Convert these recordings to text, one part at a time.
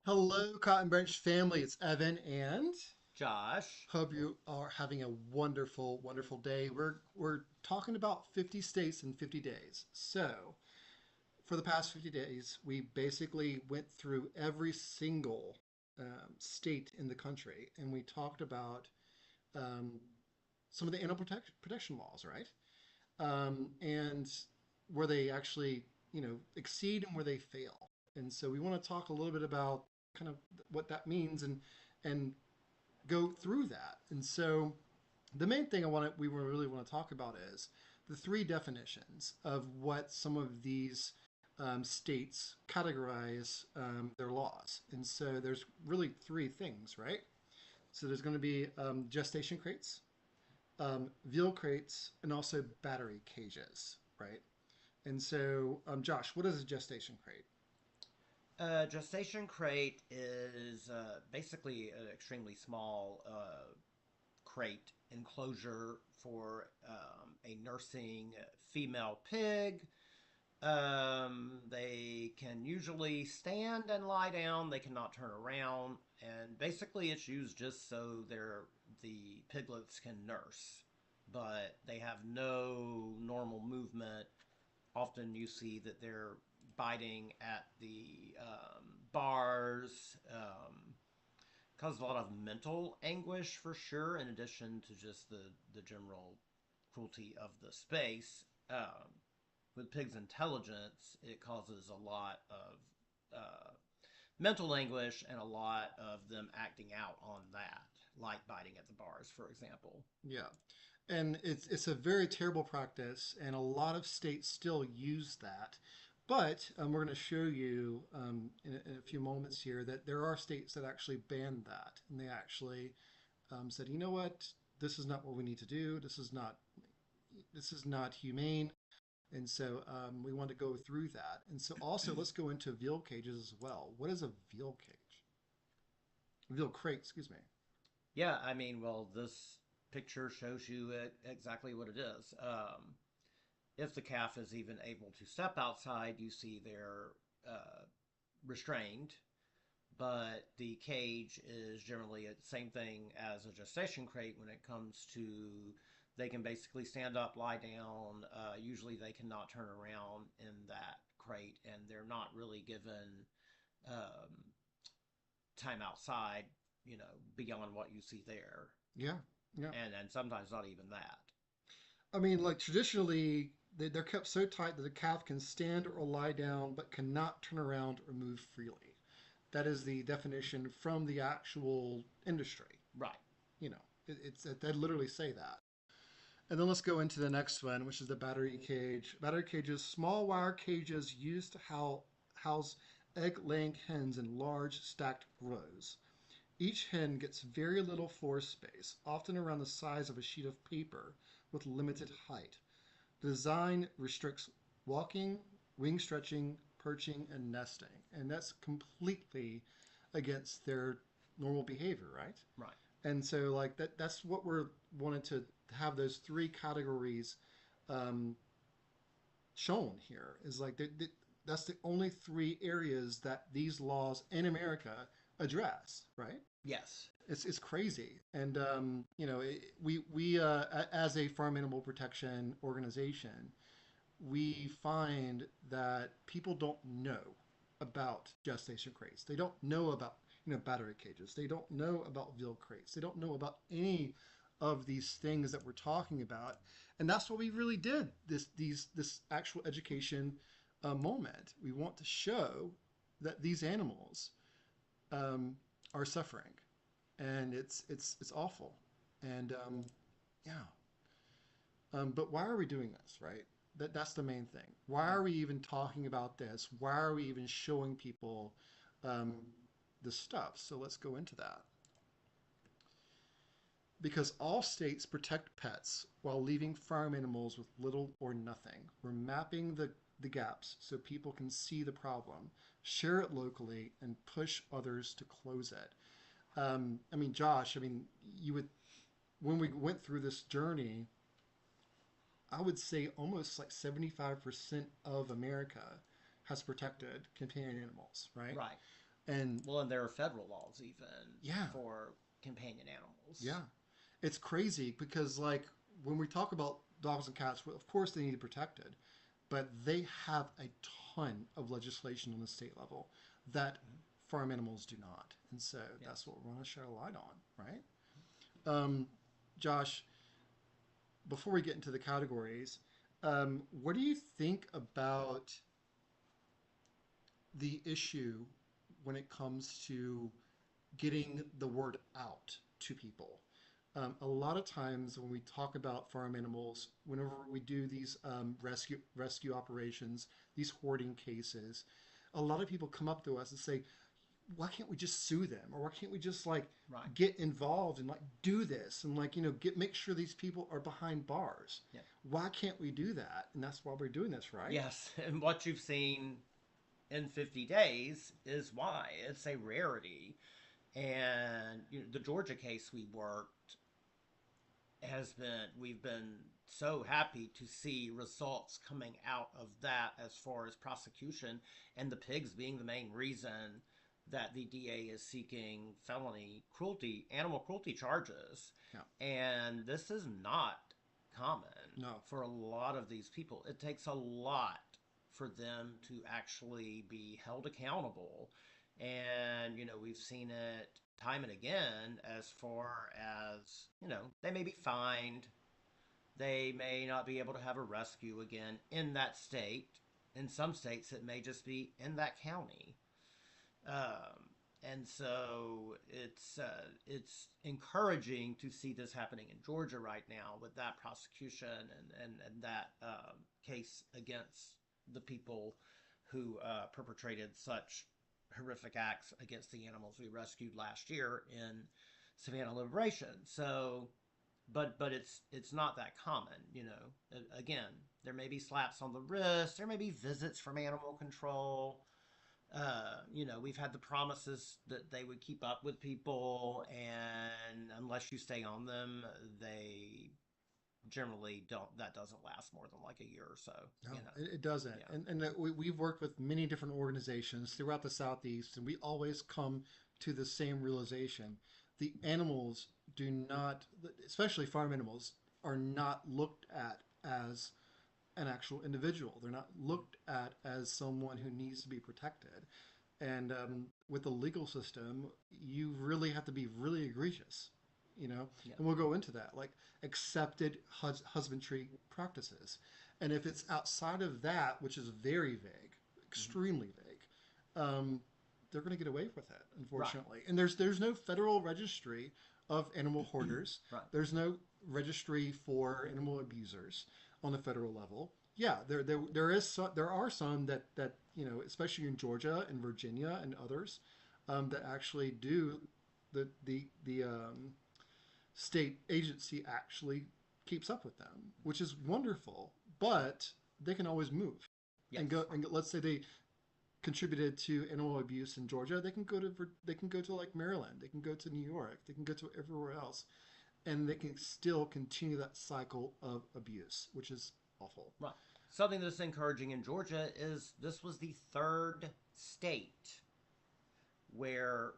Hello, Cotton Branch family. It's Evan, and Josh. hope you are having a wonderful, wonderful day. We're talking about 50 states in 50 days. So, for the past 50 days, we basically went through every single state in the country, and we talked about um, some of the protection laws, right? And where they actually, exceed and where they fail. And so we want to talk a little bit about kind of what that means and go through that. And so the main thing we really want to talk about is the three definitions of what some of these states categorize their laws. And so there's really three things, right? So there's going to be gestation crates, veal crates, and also battery cages, right? And so, Josh, what is a gestation crate? Gestation crate is basically an extremely small crate enclosure for a nursing female pig. They can usually stand and lie down. They cannot turn around, and basically, it's used just so the piglets can nurse, but they have no normal movement. Often you see that they're biting at the bars, causes a lot of mental anguish for sure, in addition to just the general cruelty of the space. With pigs' intelligence, it causes a lot of mental anguish and a lot of them acting out on that, like biting at the bars, for example. Yeah, and it's a very terrible practice, and a lot of states still use that. But we're going to show you in a few moments here that there are states that actually banned that, and they actually said, you know what, this is not what we need to do. This is not humane. And so we want to go through that. And so also let's go into veal cages as well. What is a veal cage? Veal crate, excuse me. Yeah, I mean, well, this picture shows you exactly what it is. If the calf is even able to step outside, you see they're restrained, but the cage is generally the same thing as a gestation crate when it comes to they can basically stand up, lie down. Usually they cannot turn around in that crate, and they're not really given um, time outside, beyond what you see there. Yeah, yeah. And sometimes not even that. I mean, like traditionally, they're kept so tight that the calf can stand or lie down but cannot turn around or move freely. That is the definition from the actual industry. Right. They literally say that. And then let's go into the next one, which is the battery cage. Battery cages, small wire cages used to house egg-laying hens in large stacked rows. Each hen gets very little floor space, often around the size of a sheet of paper, with limited height. The design restricts walking, wing stretching, perching, and nesting. And that's completely against their normal behavior, right? Right. And so like that's what we're wanting to have those three categories um, shown here is like that's the only three areas that these laws in America address, right? Yes. It's crazy, and as a farm animal protection organization, we find that people don't know about gestation crates. They don't know about battery cages. They don't know about veal crates. They don't know about any of these things that we're talking about, and that's what we really did this actual education moment. We want to show that these animals um, are suffering, and it's awful, and yeah. But why are we doing this, right? That's the main thing. Why Right. are we even talking about this? Why are we even showing people um, this stuff? So let's go into that. Because all states protect pets while leaving farm animals with little or nothing. We're mapping the gaps so people can see the problem, share it locally, and push others to close it. I mean, Josh, I mean, you would, when we went through this journey, I would say almost like 75% of America has protected companion animals, right? Right. And Well, and there are federal laws even yeah, for companion animals. yeah, it's crazy because like when we talk about dogs and cats, well, of course they need to be protected, but they have a ton of legislation on the state level that Mhm. farm animals do not. And so Yes. that's what we want to shed a light on, right? Um, Josh, before we get into the categories, what do you think about the issue when it comes to getting the word out to people? A lot of times when we talk about farm animals, whenever we do these rescue operations, these hoarding cases, a lot of people come up to us and say, "Why can't we just sue them, or why can't we just like Right. get involved and like do this and like get make sure these people are behind bars? Yeah. Why can't we do that?" And that's why we're doing this, right? Yes. And what you've seen in 50 days is why it's a rarity. And the Georgia case we worked has been, we've been so happy to see results coming out of that as far as prosecution, and the pigs being the main reason that the DA is seeking felony cruelty, animal cruelty charges. Yeah. And this is not common No. for a lot of these people. It takes a lot for them to actually be held accountable. And, we've seen it time and again as far as, they may be fined, they may not be able to have a rescue again in that state. In some states, it may just be in that county. And so it's encouraging to see this happening in Georgia right now with that prosecution and that case against the people who perpetrated such horrific acts against the animals we rescued last year in Savannah Liberation. So, but it's not that common, Again, there may be slaps on the wrist, there may be visits from animal control. We've had the promises that they would keep up with people, and unless you stay on them, they generally don't. That doesn't last more than like a year or so. No, it doesn't. Yeah, We've worked with many different organizations throughout the Southeast, and we always come to the same realization. The animals do not, especially farm animals, are not looked at as an actual individual. They're not looked at as someone who needs to be protected. And with the legal system, you really have to be really egregious, yeah, and we'll go into that, like accepted husbandry practices. And if it's outside of that, which is very vague, hmm, extremely vague, they're going to get away with it, right, unfortunately. And there's no federal registry of animal hoarders. right, There's no registry for animal abusers on the federal level. Yeah, there are some that especially in Georgia and Virginia and others, that actually do the state agency actually keeps up with them, which is wonderful. But they can always move and yes, go and let's say they contributed to animal abuse in Georgia, they can go to like Maryland, they can go to New York, they can go to everywhere else, and they can still continue that cycle of abuse, which is awful. right. Something that's encouraging in Georgia is this was the third state where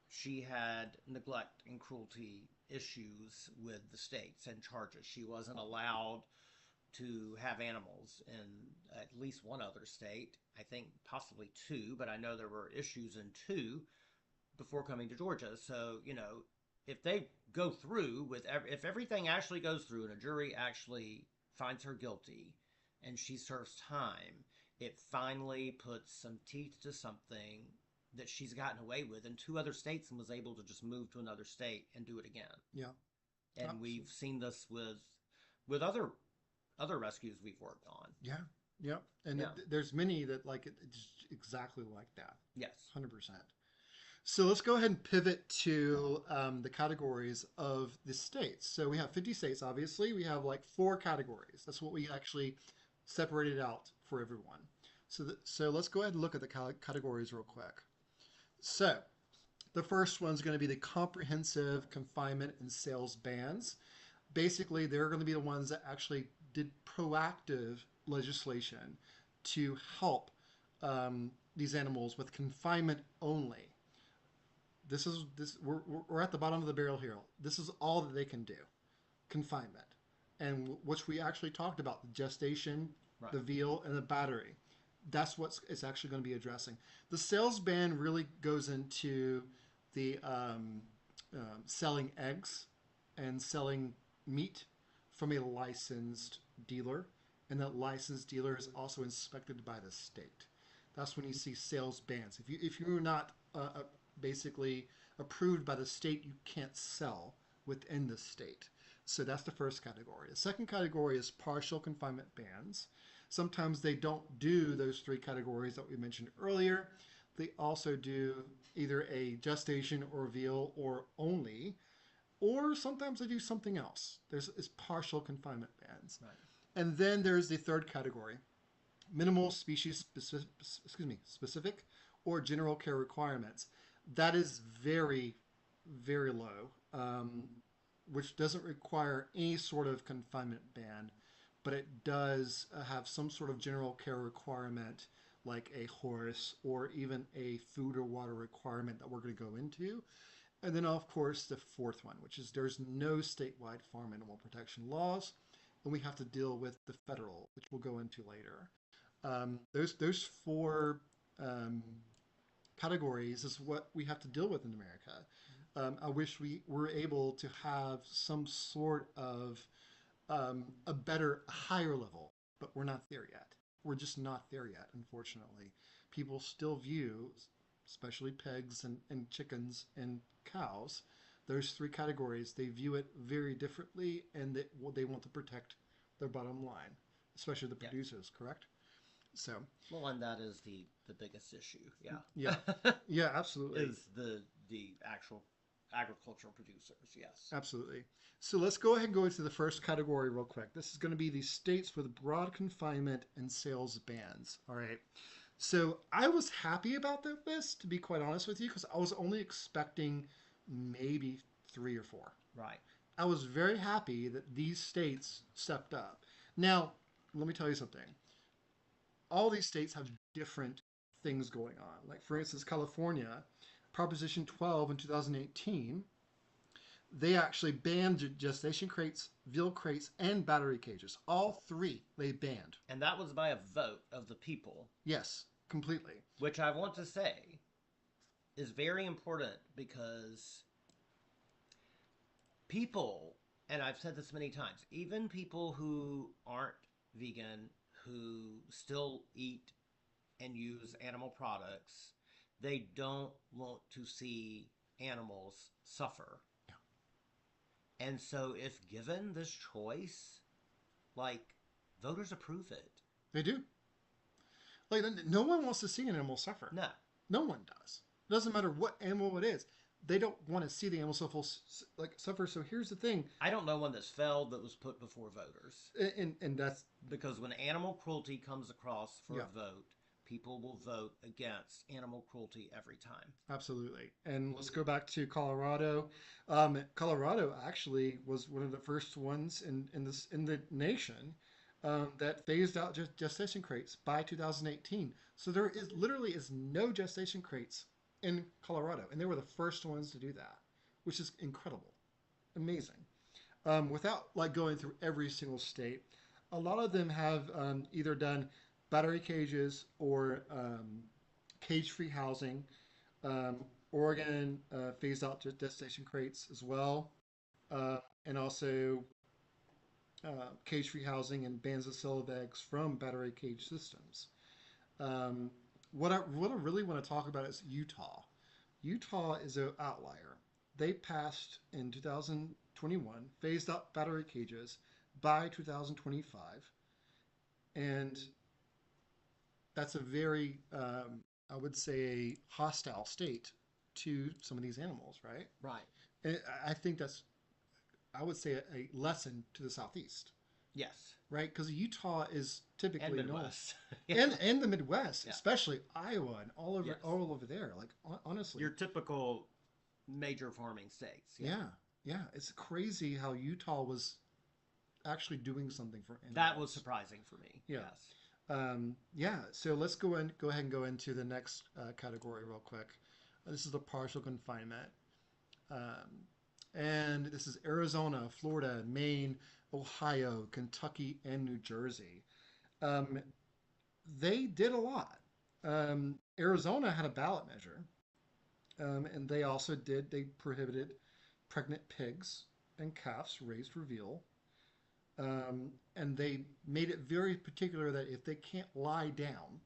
she had neglect and cruelty issues with the states and charges. She wasn't allowed to have animals in at least one other state. I think possibly two, but I know there were issues in two before coming to Georgia. So, if they go through with if everything actually goes through and a jury actually finds her guilty and she serves time, it finally puts some teeth to something that she's gotten away with in two other states and was able to just move to another state and do it again. Yeah, And we've absolutely. seen this with other rescues we've worked on. Yeah, yeah. And Yeah. there's many that like it's exactly like that, Yes. 100%. So let's go ahead and pivot to the categories of the states. So we have 50 states, obviously. We have like four categories. That's what we actually separated out for everyone. So let's go ahead and look at the categories real quick. So the first one's going to be the comprehensive confinement and sales bans. Basically, they're going to be the ones that actually did proactive legislation to help these animals with confinement only. We're at the bottom of the barrel here. This is all that they can do, confinement, and which we actually talked about the gestation, Right. the veal, and the battery. That's what it's actually going to be addressing. The sales ban really goes into the selling eggs and selling meat from a licensed dealer, and that licensed dealer is also inspected by the state. That's when you see sales bans. If you're not basically approved by the state, you can't sell within the state. So that's the first category. The second category is partial confinement bans. Sometimes they don't do those three categories that we mentioned earlier. They also do either a gestation or veal or only, or sometimes they do something else. There's is partial confinement bans. Right. And then there's the third category, minimal species specific or general care requirements. That is very, very low, which doesn't require any sort of confinement ban, but it does have some sort of general care requirement, like a horse or even a food or water requirement that we're going to go into. And then, of course, the fourth one, which is there's no statewide farm animal protection laws, and we have to deal with the federal, which we'll go into later. Those four um, categories is what we have to deal with in America. I wish we were able to have some sort of a better, higher level, but we're not there yet. We're just not there yet, unfortunately. People still view, especially pigs and chickens and cows, those three categories, they view it very differently, and they want to protect their bottom line, especially the Yeah. producers, correct? So, Well, and that is the biggest issue. Yeah. yeah, yeah, absolutely. Is the actual agricultural producers. Yes. Absolutely. So let's go ahead and go into the first category real quick. This is going to be the states with broad confinement and sales bans. All right. So I was happy about this, to be quite honest with you, because I was only expecting maybe three or four. Right. I was very happy that these states stepped up. Now, let me tell you something. All these states have different things going on. Like, for instance, California, Proposition 12 in 2018, they actually banned gestation crates, veal crates, and battery cages. All three they banned. And that was by a vote of the people, Yes, completely. which I want to say is very important because people, and I've said this many times, even people who aren't vegan, who still eat and use animal products, they don't want to see animals suffer. And so, if given this choice, like, voters approve it. They do. Like, no one wants to see an animal suffer. No. No one does. It doesn't matter what animal it is. They don't want to see the animal suffer. So here's the thing, I don't know one that's failed that was put before voters. and that's Because when animal cruelty comes across for Yeah. a vote, people will vote against animal cruelty every time. absolutely. And let's go back to Colorado. Colorado actually was one of the first ones in the nation that phased out gestation crates by 2018. So there is literally is no gestation crates in Colorado, and they were the first ones to do that, which is incredible, amazing. Without like going through every single state, a lot of them have either done battery cages or cage-free housing. Oregon phased out gestation crates as well, and also cage-free housing and bans the sale of eggs from battery cage systems. Um, what I really want to talk about is Utah. Utah is an outlier. They passed in 2021, phased out battery cages by 2025, and that's a very, I would say, hostile state to some of these animals, right? Right. And I think that's, I would say, a lesson to the Southeast, Yes. right? Because Utah is And typically known, Midwest. and the Midwest, Yeah. especially Iowa and Yes. all over there. Like honestly, Your typical major farming states. yeah, yeah, it's crazy how Utah was actually doing something for animals. That was surprising for me. Yeah. Yes. Yeah. So let's go ahead and go into the next category real quick. This is the partial confinement. Um, and this is Arizona, Florida, Maine, Ohio, Kentucky, and New Jersey. Um, they did a lot. Arizona had a ballot measure, and they prohibited pregnant pigs and calves raised for veal. And they made it very particular that if they can't lie down,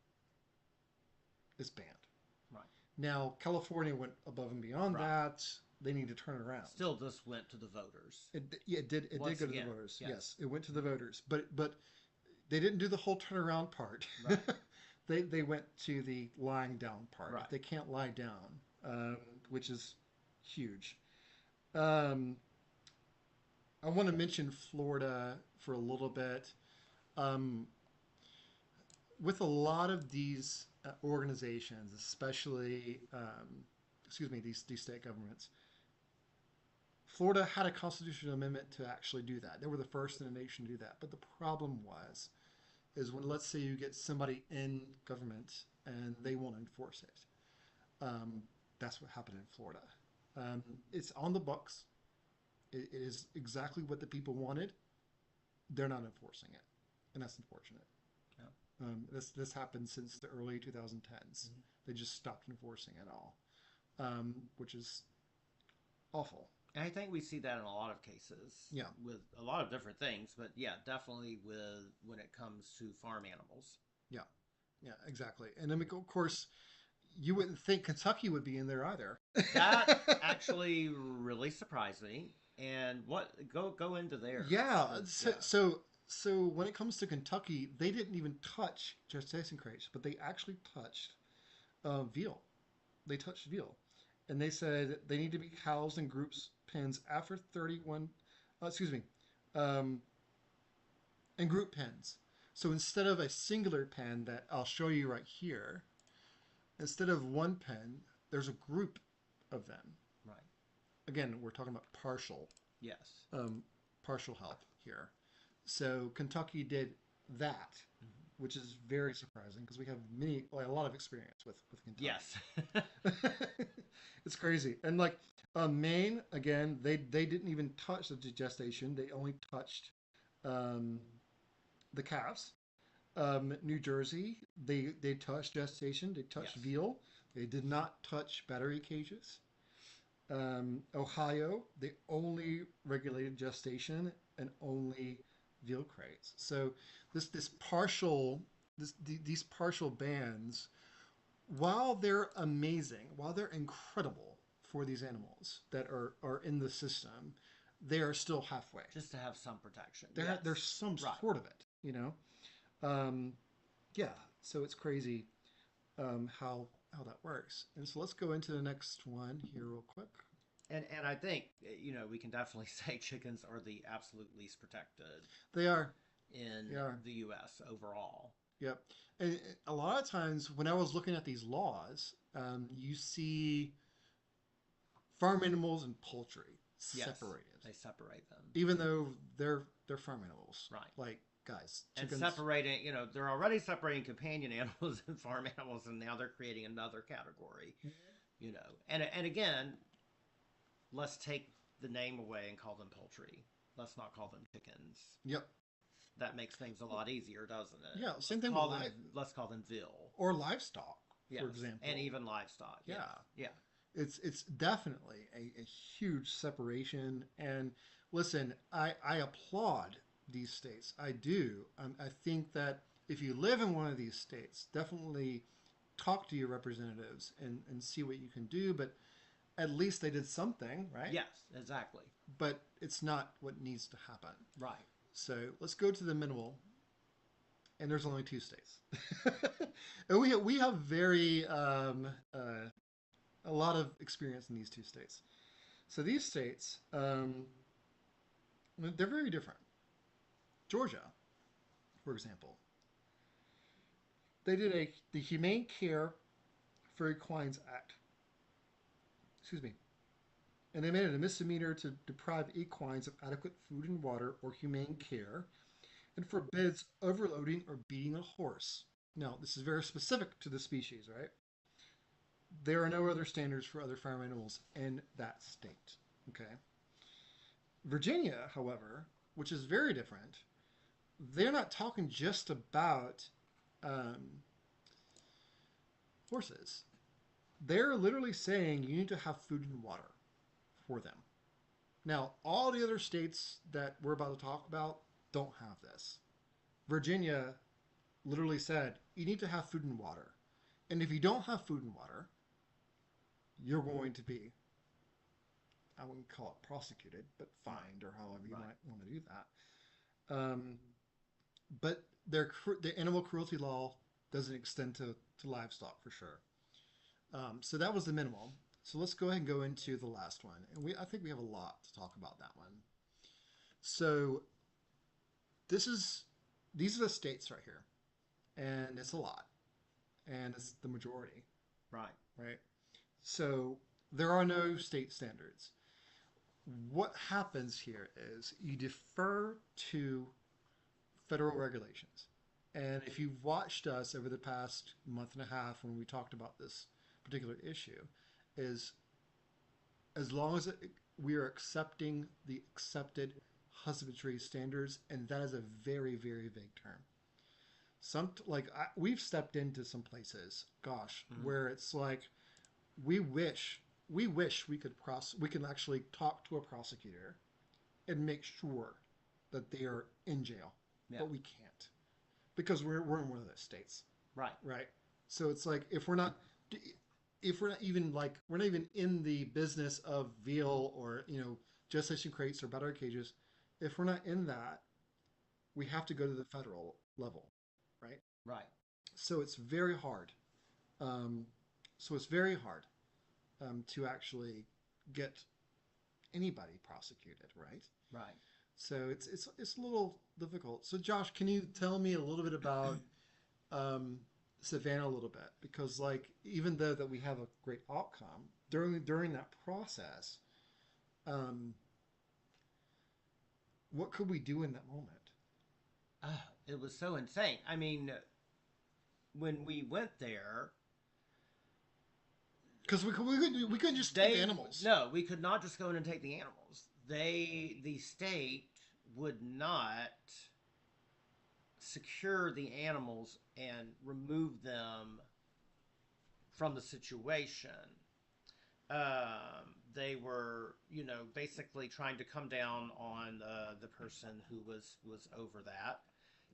it's banned. Right. Now, California went above and beyond Right. that. They need to turn it around. Still, this went to the voters. Yeah, it did. It did Once go to the again, voters. yes. Yes, it went to the voters. But they didn't do the whole turnaround part. Right. They went to the lying down part. Right. If they can't lie down, which is huge. Um, I want to mention Florida for a little bit. Um, with a lot of these organizations, especially, excuse me, these state governments, Florida had a constitutional amendment to actually do that. They were the first in the nation to do that. But the problem is when, let's say, you get somebody in government and they won't enforce it. That's what happened in Florida. It's on the books. It is exactly what the people wanted. They're not enforcing it, and that's unfortunate. This happened since the early 2010s. Mhm. They just stopped enforcing it all, which is awful. And I think we see that in a lot of cases Yeah, with a lot of different things, but yeah, definitely with when it comes to farm animals. yeah, yeah, exactly. And then, of course, you wouldn't think Kentucky would be in there either. That actually really surprised me. And what go into there? Yeah, 'Cause, so, yeah, so so when it comes to Kentucky, they didn't even touch gestation crates, but they actually touched veal. They touched veal, and they said they need to be housed in groups pens after 31. Excuse me, um, in group pens. So instead of a singular pen that I'll show you right here, instead of one pen, there's a group of them. right. Again, we're talking about Yes. um, partial help here. So Kentucky did that, Mhm. which is very surprising because we have a lot of experience with Kentucky. Yes. It's crazy. And like Maine, again, they didn't even touch the gestation. They only touched um, the calves. New Jersey, they touched gestation. They touched Yes. veal. They did not touch battery cages. Ohio, they only regulated gestation and only veal crates. So this partial these partial bans, while they're amazing, while they're incredible for these animals that are in the system, they are still halfway. Just to have some protection. There's Yes. some Right. sort of it, you know. Um, yeah, so it's crazy how that works. And so let's go into the next one here real quick. And I think we can definitely say chickens are the absolute least protected They are, in they are. the U.S. overall. Yep. And a lot of times when I was looking at these laws, you see farm animals and poultry Yes, separated, they separate them. even though they're farm animals. Right. Like guys, And chickens. separating, they're already separating companion animals and farm animals, and now they're creating another category. And again, let's take the name away and call them poultry. Let's not call them chickens. Yep. That makes things a lot easier, doesn't it? Yeah. Same Let's thing call with them. Let's call them veal. or livestock, Yes, for example. and even livestock. Yes. Yeah. Yeah. It's definitely a huge separation. And listen, I applaud these states. I do. I think that if you live in one of these states, definitely talk to your representatives and see what you can do. But at least they did something, right? Yes, exactly. But it's not what needs to happen. Right. So let's go to the minimal. And there's only two states. And we have very a lot of experience in these two states. So these states, they're very different. Georgia, for example, they did the Humane Care for Equines Act. Excuse me. And they made it a misdemeanor to deprive equines of adequate food and water or humane care, and forbids overloading or beating a horse. Now, this is very specific to the species, right? There are no other standards for other farm animals in that state. Okay. Virginia, however, which is very different, they're not talking just about um, horses. They're literally saying you need to have food and water for them. Now, all the other states that we're about to talk about don't have this. Virginia literally said you need to have food and water. And if you don't have food and water, you're going to be, I wouldn't call it prosecuted, but fined or however you Right. might want to do that. But the animal cruelty law doesn't extend to livestock for sure. So that was the minimum. So let's go ahead and go into the last one, and I think we have a lot to talk about that one. So this is these are the states right here, and it's a lot, and it's the majority, Right. right? So there are no state standards. What happens here is you defer to federal regulations. And if you've watched us over the past month and a half when we talked about this particular issue, is as long as we are accepting the accepted husbandry standards, and that is a very, very vague term. We've stepped into some places, gosh, Hmm. where it's like we wish we can actually talk to a prosecutor and make sure that they are in jail, Yeah. but we can't because we're in one of those states, Right. right? So it's like if we're not even in the business of veal or gestation crates or battery cages, if we're not in that, we have to go to the federal level, right? Right. So it's very hard. Um, so it's very hard to actually get anybody prosecuted, right? Right. So it's a little difficult. So Josh, can you tell me a little bit about um, Savannah a little bit? Because like even though that we have a great outcome during that process, um, what could we do in that moment? It was so insane. I mean, when we went there, Because we couldn't just take the they animals. no, we could not just go in and take the animals. The state would not secure the animals and remove them from the situation. They were, basically trying to come down on the person who was over that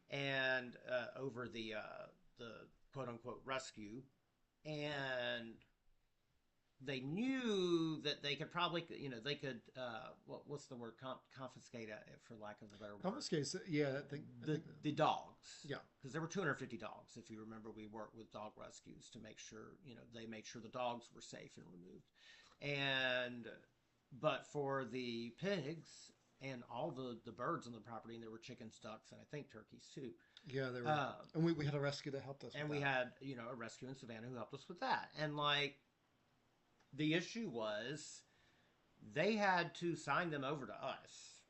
and over the quote unquote rescue, and they knew that they could probably, they could, what's the word, confiscate it, for lack of a better word, Confiscates. Yeah, I the think the dogs, yeah. because there were 250 dogs. If you remember, we worked with dog rescues to make sure, they made sure the dogs were safe and removed. And but for the pigs and all the birds on the property, and there were chickens, ducks, and I think turkeys too. Yeah, they were, Uh, and we had a rescue that helped us with and we that. had, a rescue in Savannah who helped us with that. And like the issue was, they had to sign them over to us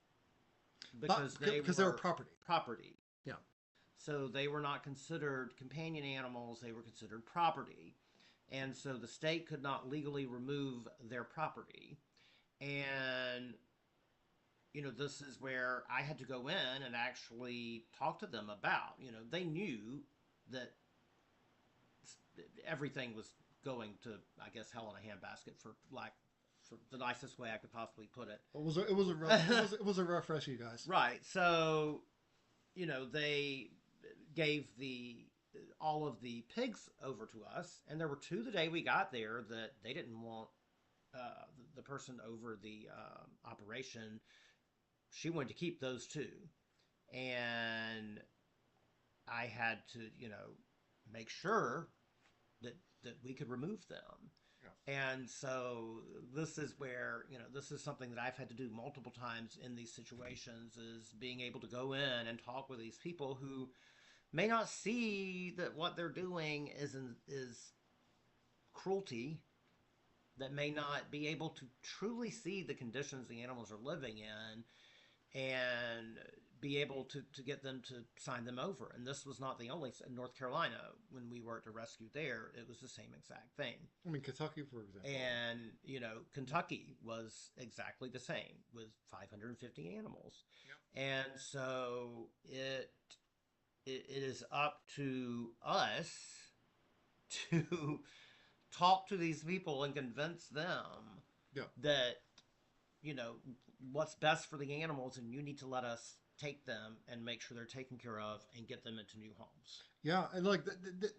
because they Because they were were property. property. Yeah. So they were not considered companion animals, they were considered property. And so the state could not legally remove their property. And, this is where I had to go in and actually talk to them about, they knew that everything was going to, I guess, hell in a handbasket, for the nicest way I could possibly put it. It was a rough rescue, guys. Right. So, they gave the all of the pigs over to us, and there were two the day we got there that they didn't want. The person over the operation, she wanted to keep those two, and I had to, make sure that we could remove them. Yeah. And so this is where, this is something that I've had to do multiple times in these situations, is being able to go in and talk with these people who may not see that what they're doing is cruelty, that may not be able to truly see the conditions the animals are living in, and be able to get them to sign them over. And this was not the only, in North Carolina, when we worked a rescue there, it was the same exact thing. I mean, Kentucky, for example. And, Kentucky was exactly the same with 550 animals. Yep. And so it is up to us to talk to these people and convince them Yeah. that, you know, what's best for the animals, and you need to let us take them and make sure they're taken care of and get them into new homes. Yeah, and like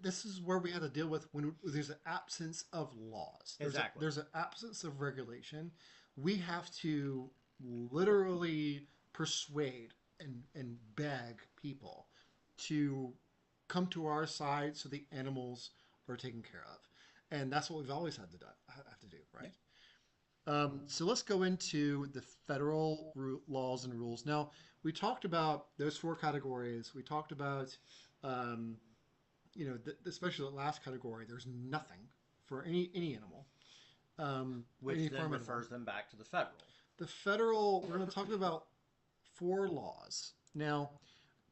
this is where we had to deal with when there's an absence of laws. Exactly. There's an absence of regulation. We have to literally persuade and beg people to come to our side so the animals are taken care of, and that's what we've always had to do, right? So let's go into the federal laws and rules. Now, we talked about those four categories. We talked about, um, especially the last category. There's nothing for any animal, Which any then farm animal. refers them back to the federal. The federal. We're going to talk about four laws. Now,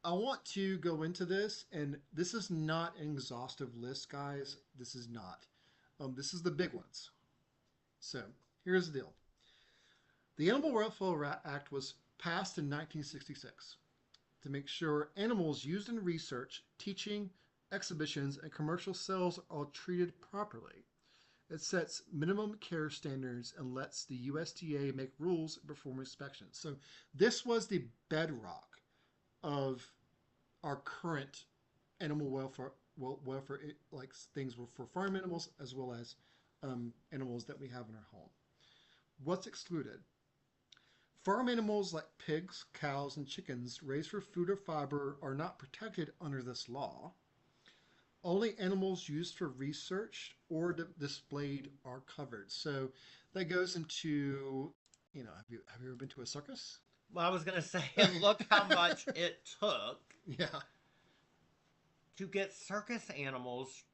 I want to go into this, and this is not an exhaustive list, guys. This is not. This is the big ones. So here's the deal. The Animal Welfare Act was passed in 1966 to make sure animals used in research, teaching, exhibitions, and commercial sales are treated properly. It sets minimum care standards and lets the USDA make rules and perform inspections. So this was the bedrock of our current animal welfare like things for farm animals as well as animals that we have in our home. What's excluded? Farm animals like pigs, cows, and chickens raised for food or fiber are not protected under this law. Only animals used for research or displayed are covered. So that goes into, have you ever been to a circus? Well, I was going to say, and look how much it took Yeah. to get circus animals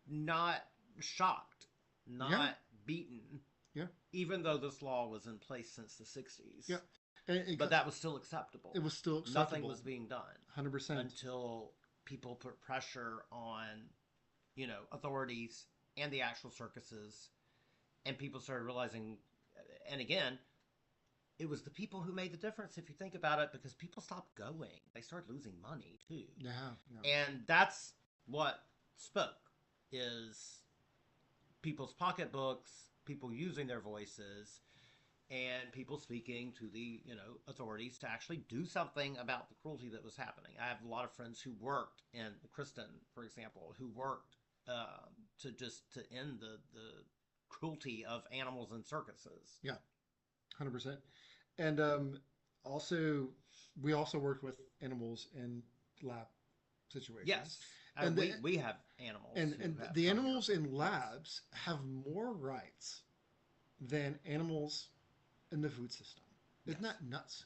not shocked, not Yeah. beaten, Yeah. even though this law was in place since the 60s. Yeah. But that was still acceptable. It was still acceptable. Nothing was being done 100%. until people put pressure on, authorities and the actual circuses, and people started realizing, and again, it was the people who made the difference if you think about it, because people stopped going. They started losing money too. Yeah. And that's what spoke, is people's pocketbooks, people using their voices, and people speaking to the authorities to actually do something about the cruelty that was happening. I have a lot of friends who worked in Kristen, for example, who worked to end the cruelty of animals in circuses. Yeah. 100%. And also, we also worked with animals in lab situations. Yes, And we have animals, and have the come animals here. in labs have more rights than animals in the food system. Isn't Yes. that nuts?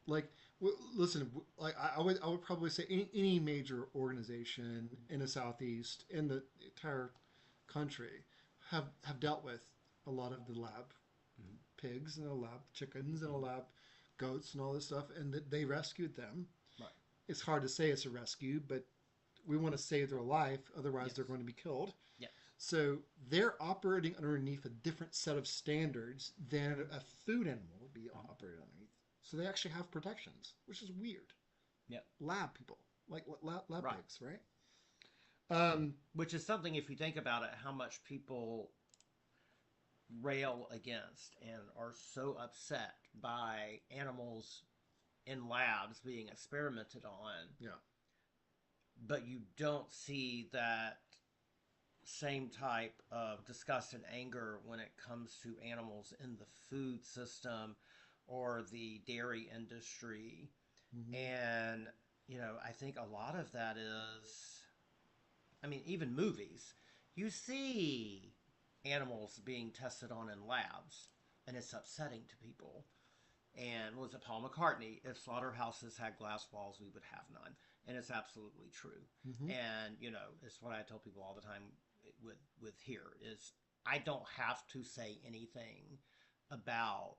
Like, listen, like I would probably say any major organization in the southeast, in the entire country, have dealt with a lot of the lab Mhm. pigs and the lab chickens and the lab goats and all this stuff, and they rescued them. Right. It's hard to say it's a rescue, but we want to save their life, otherwise Yes. they're going to be killed. Yes. So they're operating underneath a different set of standards than a food animal would be operated underneath. So they actually have protections, which is weird. Yep. Lab people, like lab Right. pigs, right? Which is something, if you think about it, how much people rail against and are so upset by animals in labs being experimented on, Yeah. but you don't see that same type of disgust and anger when it comes to animals in the food system or the dairy industry. Mm-hmm. And, I think a lot of that is, even movies, you see animals being tested on in labs, and it's upsetting to people. And was it Paul McCartney? If slaughterhouses had glass walls, we would have none. And it's absolutely true. Mm-hmm. And, it's what I tell people all the time with here is I don't have to say anything about,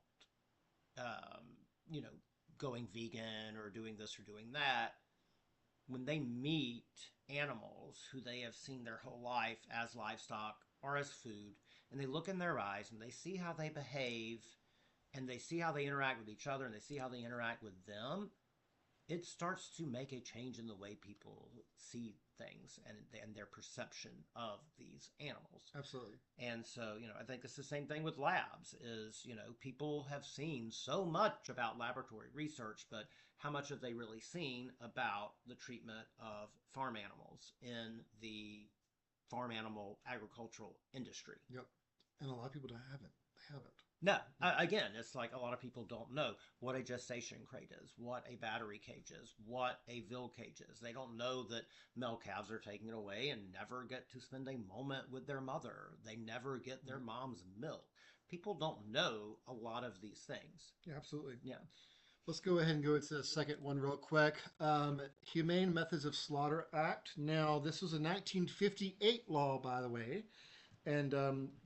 going vegan or doing this or doing that, when they meet animals who they have seen their whole life as livestock or as food, and they look in their eyes and they see how they behave and they see how they interact with each other and they see how they interact with them, it starts to make a change in the way people see things and their perception of these animals. Absolutely. And so, I think it's the same thing with labs is, people have seen so much about laboratory research, but how much have they really seen about the treatment of farm animals in the farm animal agricultural industry? Yep. And a lot of people haven't. They haven't. No, again, it's like a lot of people don't know what a gestation crate is, what a battery cage is, what a veal cage is. They don't know that male calves are taken away and never get to spend a moment with their mother. They never get their mom's milk. People don't know a lot of these things. Yeah, absolutely. Yeah. Let's go ahead and go into the second one real quick. Humane Methods of Slaughter Act. Now, this was a 1958 law, by the way, and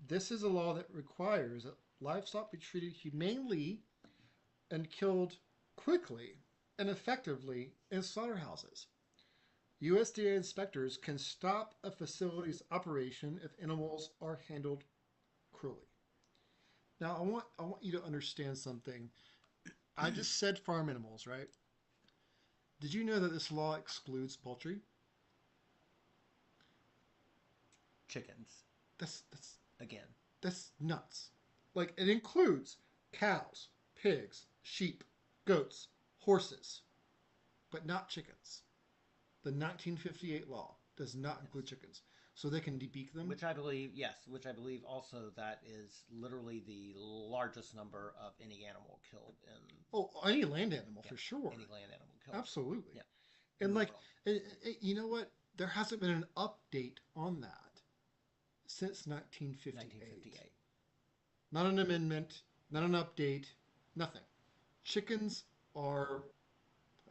this is a law that requires that livestock be treated humanely and killed quickly and effectively in slaughterhouses. USDA inspectors can stop a facility's operation if animals are handled cruelly. Now, I want you to understand something. I just said farm animals, right? Did you know that this law excludes poultry? Chickens, That's again. that's nuts. Like it includes cows, pigs, sheep, goats, horses, but not chickens. The 1958 law does not Yes. include chickens, so they can debeak them. Which I believe, yes, which I believe also that is literally the largest number of any animal killed in, Oh, any land animal yeah, for sure. any land animal killed, Absolutely. yeah, in And the like, world. you know what? There hasn't been an update on that since 1958. 1958. Not an amendment, not an update, nothing. Chickens are,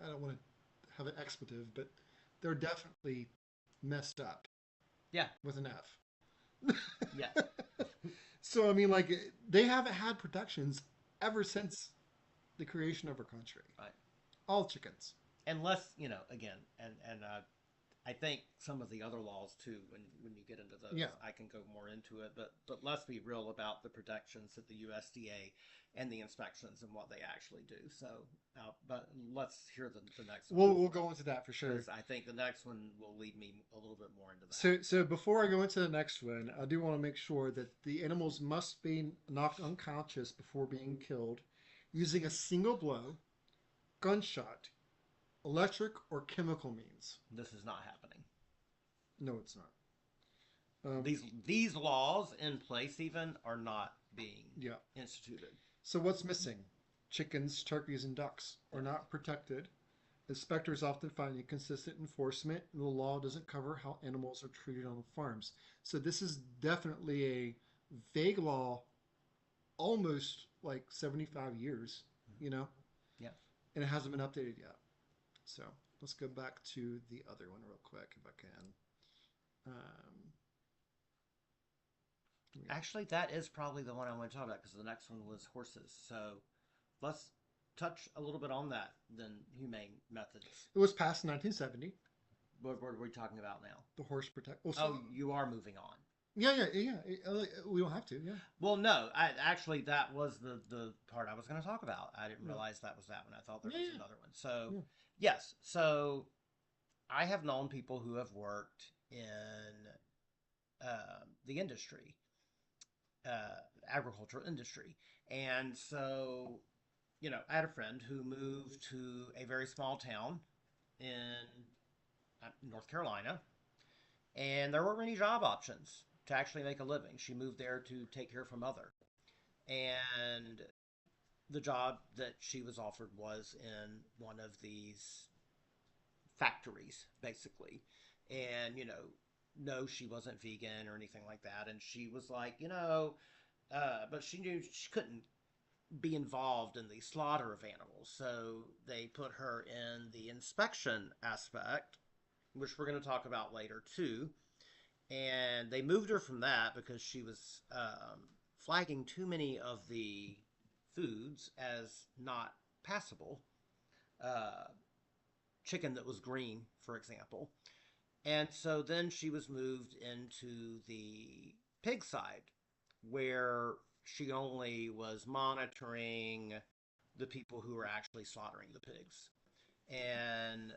I don't want to have an expletive, but they're definitely messed up Yeah, with an F. yes, So, I mean, like, they haven't had protections ever since the creation of our country. right. All chickens. Unless, again, and I think some of the other laws too, when you get into those, Yeah. I can go more into it. But let's be real about the protections that the USDA and the inspections and what they actually do. So, but let's hear the next one. We'll go into that for sure. Because I think the next one will lead me a little bit more into that. So before I go into the next one, I do want to make sure that the animals must be knocked unconscious before being killed using a single blow, gunshot, electric or chemical means. This is not happening. No, it's not. Um, These laws in place even are not being yeah. instituted. So what's missing? Chickens, turkeys, and ducks are not protected. Inspectors often find inconsistent enforcement, and the law doesn't cover how animals are treated on farms. So this is definitely a vague law, almost like 75 years, you know, Yeah. and it hasn't been updated yet. So let's go back to the other one real quick if I can. Yeah. Actually, that is probably the one I want to talk about because the next one was horses. So let's touch a little bit on that, then humane methods. It was passed in 1970. What are we talking about now? The horse protect. Oh, Oh, you are moving on. yeah. We don't have to. Yeah. Well, no, actually that was the part I was going to talk about. I didn't Yeah. realize that was that one. I thought there Yeah, was yeah. another one. So, Yeah. yes. So I have known people who have worked in the industry, agricultural industry. And so, I had a friend who moved to a very small town in North Carolina, and there weren't many job options to actually make a living. She moved there to take care of her mother. And the job that she was offered was in one of these factories, basically. And, no, she wasn't vegan or anything like that. And she was like, but she knew she couldn't be involved in the slaughter of animals. So they put her in the inspection aspect, which we're going to talk about later too. And they moved her from that because she was flagging too many of the foods as not passable. uh, chicken that was green, for example. And so then she was moved into the pig side, where she only was monitoring the people who were actually slaughtering the pigs. And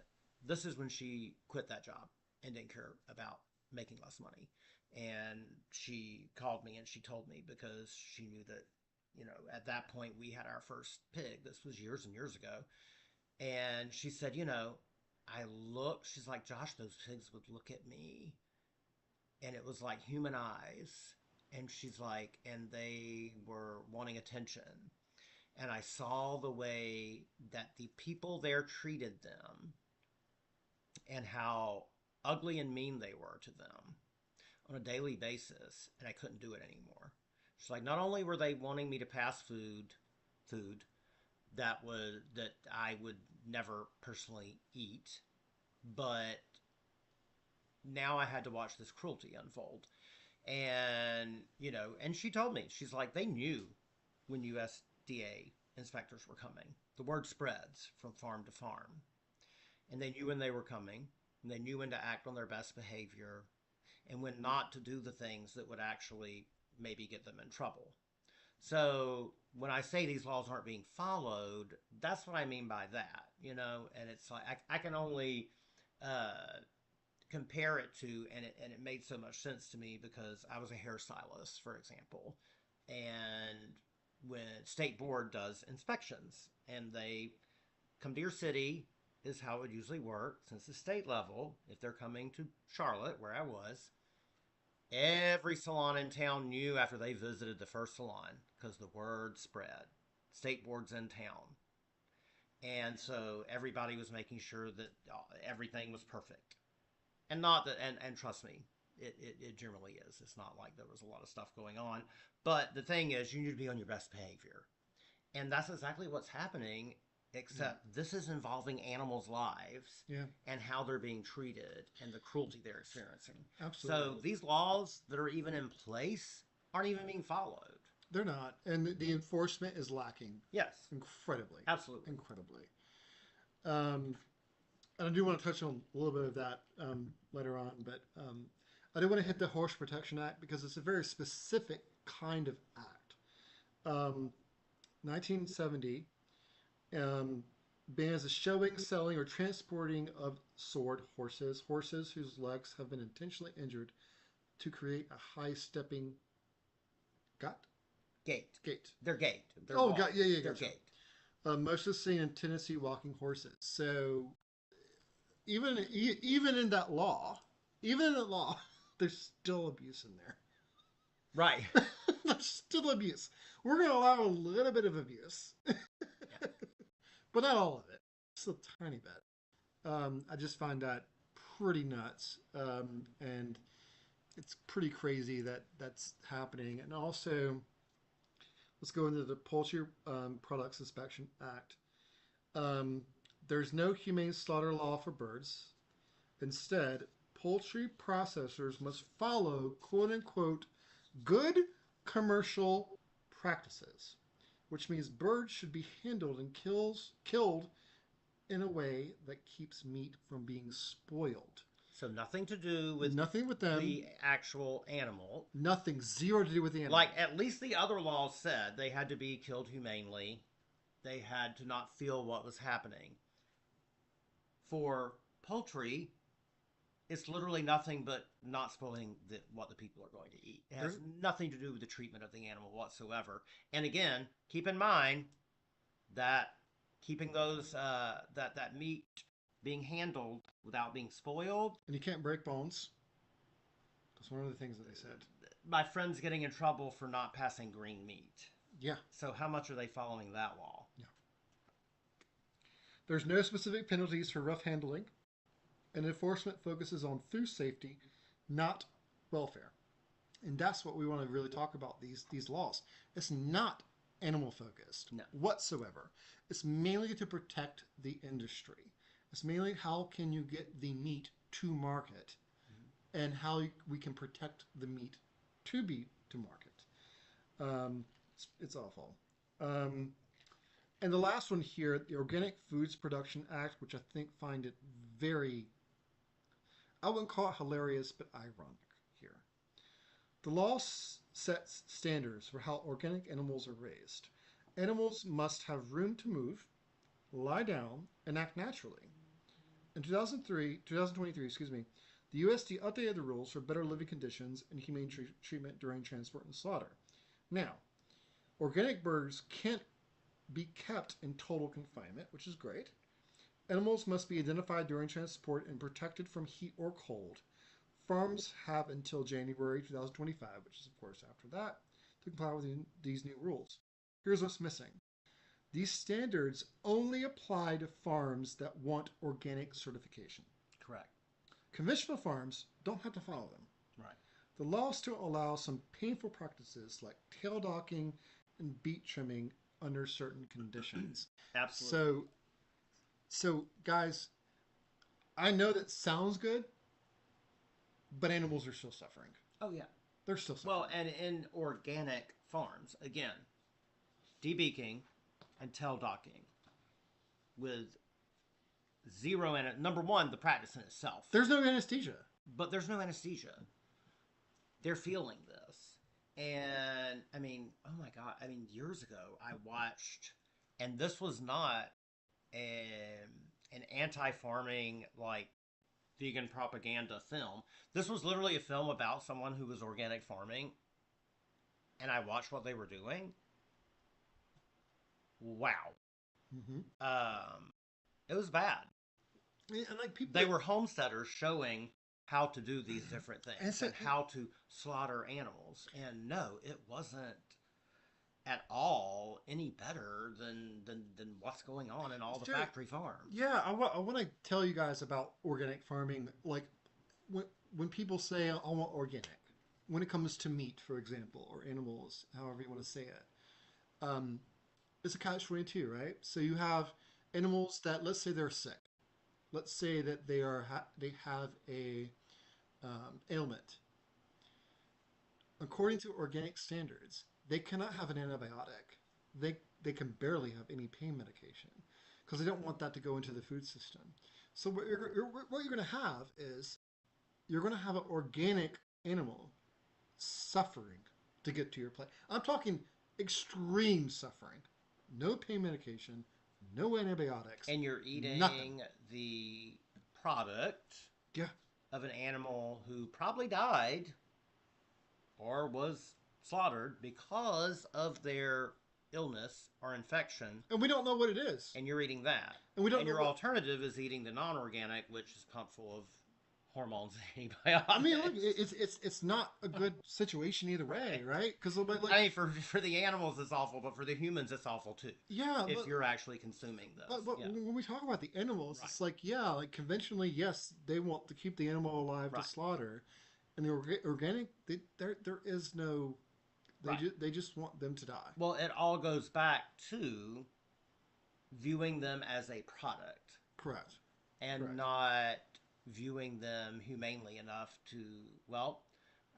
this is when she quit that job and didn't care about making less money. And she called me and she told me because she knew that, at that point we had our first pig. This was years and years ago. And she said, she's like, Josh, those pigs would look at me and it was like human eyes. And she's like, and they were wanting attention. And I saw the way that the people there treated them and how ugly and mean they were to them on a daily basis, and I couldn't do it anymore. She's like, not only were they wanting me to pass food that I would never personally eat, but now I had to watch this cruelty unfold. And, and she told me, she's like, they knew when USDA inspectors were coming. The word spreads from farm to farm. And they knew when they were coming, and they knew when to act on their best behavior, and when not to do the things that would actually maybe get them in trouble. So when I say these laws aren't being followed, that's what I mean by that, and it's like I can only uh, compare it to, and it made so much sense to me because I was a hairstylist, for example, and when state board does inspections and they come to your city is how it would usually work since the state level. If they're coming to Charlotte, where I was, every salon in town knew after they visited the first salon because the word spread. State board's in town. And so everybody was making sure that everything was perfect. And not that, and trust me, it generally is. It's not like there was a lot of stuff going on. But the thing is, you need to be on your best behavior. And that's exactly what's happening, except this is involving animals' lives Yeah, and how they're being treated and the cruelty they're experiencing. absolutely. So these laws that are even in place aren't even being followed. They're not, and the enforcement is lacking Yes, incredibly, absolutely. incredibly. Um, and I do want to touch on a little bit of that later on, but I do want to hit the Horse Protection Act because it's a very specific kind of act. 1970 um, bans the showing, selling, or transporting of sword horses, horses whose legs have been intentionally injured to create a high stepping gut Gate. gait. They're gate. They're Oh, walk. yeah, yeah, They're gotcha. gate. Mostly seen in Tennessee walking horses. So even in that law, even in that law, there's still abuse in Right. there. There's still abuse. We're going to allow a little bit of abuse, Yeah. but not all of it. Just a tiny bit. I just find that pretty nuts, and it's pretty crazy that that's happening. And also, let's go into the Poultry Products Inspection Act. Um, there's no humane slaughter law for birds. Instead, poultry processors must follow quote unquote good commercial practices, which means birds should be handled and killed in a way that keeps meat from being spoiled. So nothing to do with Nothing with them, the actual animal. nothing, zero to do with the animal. Like at least the other laws said they had to be killed humanely. They had to not feel what was happening. For poultry, it's literally nothing but not spoiling what the people are going to eat. It has nothing to do with the treatment of the animal whatsoever. And again, keep in mind that keeping those that meat being handled without being spoiled. And you can't break bones. That's one of the things that they said. My friend's getting in trouble for not passing green meat. Yeah. So how much are they following that law? Yeah. There's no specific penalties for rough handling, and enforcement focuses on food safety, not welfare. And that's what we want to really talk about these laws. It's not animal focused No. whatsoever. It's mainly to protect the industry. It's mainly how can you get the meat to market and how we can protect the meat to market. It's awful. Um, And the last one here, the Organic Foods Production Act, which I think find it very, I wouldn't call it hilarious, but ironic here. The law sets standards for how organic animals are raised. Animals must have room to move, lie down, and act naturally. In 2023, the USD updated the rules for better living conditions and humane treatment during transport and slaughter. Now, organic birds can't be kept in total confinement, which is great. Animals must be identified during transport and protected from heat or cold. Farms have until January 2025, which is of course after that, to comply with these new rules. Here's what's missing. These standards only apply to farms that want organic certification. Correct. Conventional farms don't have to follow them. Right. The law still allows some painful practices like tail docking and beak trimming under certain conditions. Absolutely. So guys, I know that sounds good, but animals are still suffering. Oh yeah. They're still suffering. Well, and in organic farms, again, debeaking and tail docking with zero number one, the practice in itself. There's no anesthesia. But there's no anesthesia. They're feeling this. And I mean, oh my God. I mean, years ago I watched, and this was not an anti-farming, like, vegan propaganda film. This was literally a film about someone who was organic farming, and I watched what they were doing. Wow. Mm-hmm. It was bad. And like people, They were homesteaders showing how to do these different things and how to slaughter animals. And no, it wasn't at all any better than what's going on in all the factory farms. Yeah, I want to tell you guys about organic farming. Like when people say I want organic, when it comes to meat, for example, or animals, however you want to say it, it's a catch-22, right? So you have animals that, let's say they're sick. Let's say that they have a ailment. According to organic standards, they cannot have an antibiotic. They can barely have any pain medication because they don't want that to go into the food system. So what you're going to have is you're going to have an organic animal suffering to get to your plate. I'm talking extreme suffering. No pain medication, no antibiotics. And you're eating nothing. the product Yeah. of an animal who probably died or was slaughtered because of their illness or infection. And we don't know what it is. And you're eating that. And we don't. Your alternative is eating the non-organic, which is pumped full of hormones and antibiotics. I mean, look, it's not a good situation either way, right? Because like, I mean, for the animals it's awful, but for the humans it's awful too. Yeah, if you're actually consuming this. But when we talk about the animals, right. It's like like conventionally, yes, they want to keep the animal alive to slaughter, and the organic, there is no. They just want them to die. Well, it all goes back to viewing them as a product. Correct. And not viewing them humanely enough to, well,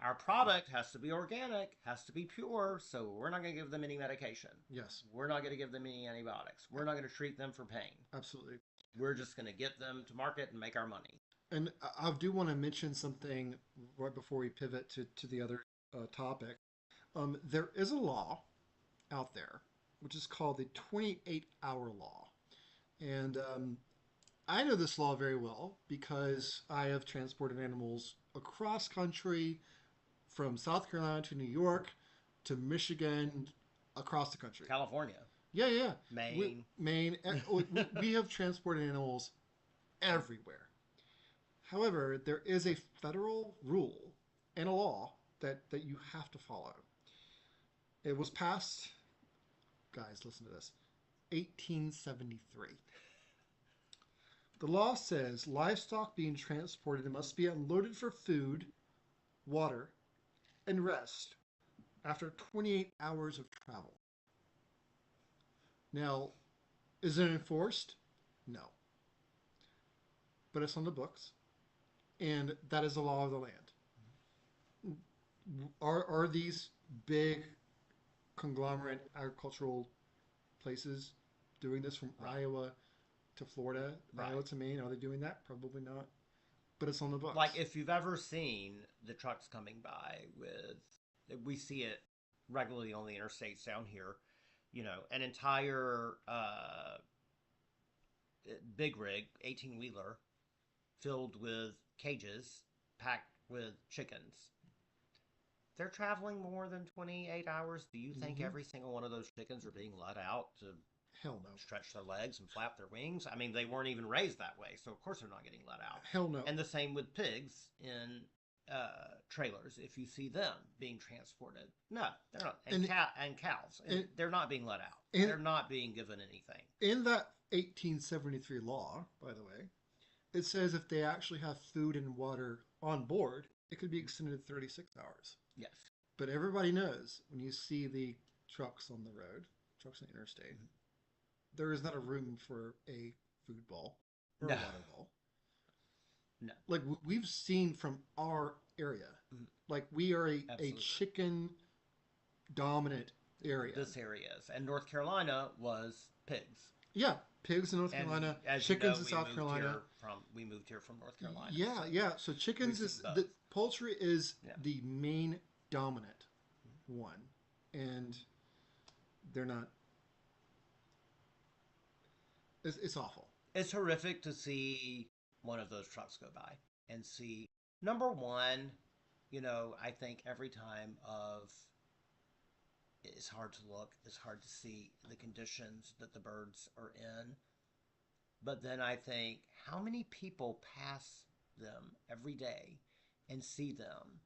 our product has to be organic, has to be pure, so we're not going to give them any medication. Yes. We're not going to give them any antibiotics. We're not going to treat them for pain. Absolutely. We're just going to get them to market and make our money. And I do want to mention something right before we pivot to the other topic. There is a law out there, which is called the 28-hour law. And I know this law very well because I have transported animals across country from South Carolina to New York to Michigan, across the country. California. Yeah. Maine. Maine. We have transported animals everywhere. However, there is a federal rule and a law that you have to follow. It was passed, guys, listen to this, 1873. The law says livestock being transported must be unloaded for food, water, and rest after 28 hours of travel. Now, is it enforced? No. But it's on the books, and that is the law of the land. Are these big conglomerate agricultural places doing this from Right. Iowa to Florida, Iowa Right. to Maine. Are they doing that? Probably not. But it's on the Like books. if you've ever seen the trucks coming by with, we see it regularly on the interstates down here, an entire big rig, 18 wheeler, filled with cages packed with chickens. They're traveling more than 28 hours. Do you think Hmm. every single one of those chickens are being let out to Hell no. stretch their legs and flap their wings? I mean, they weren't even raised that way, so of course they're not getting let out. Hell no. And the same with pigs in trailers. If you see them being transported, no, they're not. And And cows, and they're not being let out. in They're not being given anything. in that 1873 law, by the way, it says if they actually have food and water on board, it could be extended to 36 hours. Yes. But everybody knows when you see the trucks on the road, trucks on the interstate, Mhm. there is not a room for a food ball or a No, water ball. no, Like we've seen from our area, Mhm. like we are a absolutely. chicken dominant area. This area is, and North Carolina was pigs. Yeah, pigs in North And Carolina, as you know, chickens in South Carolina. we moved here from North Carolina, Yeah, so yeah. So we've chickens seen is both. the poultry is Yeah, the main dominant one, and they're not. It's awful. it's horrific to see one of those trucks go by and see number one. I think every time of it's hard to look, it's hard to see the conditions that the birds are in. But then I think how many people pass them every day and see them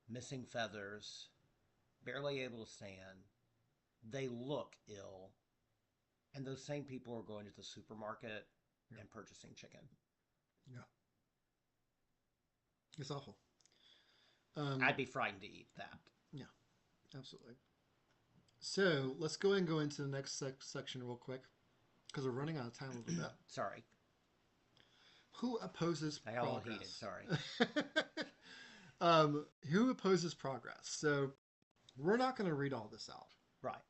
missing feathers, barely able to stand. They look ill. And those same people are going to the supermarket Yeah, and purchasing chicken. yeah. It's awful. I'd Um, be frightened to eat that. yeah, absolutely. So let's go and go into the next section real quick because we're running out of time a little bit. Sorry. Who opposes I got a little heated. progress? Sorry. Who opposes progress? So we're not going to read all this out. Right.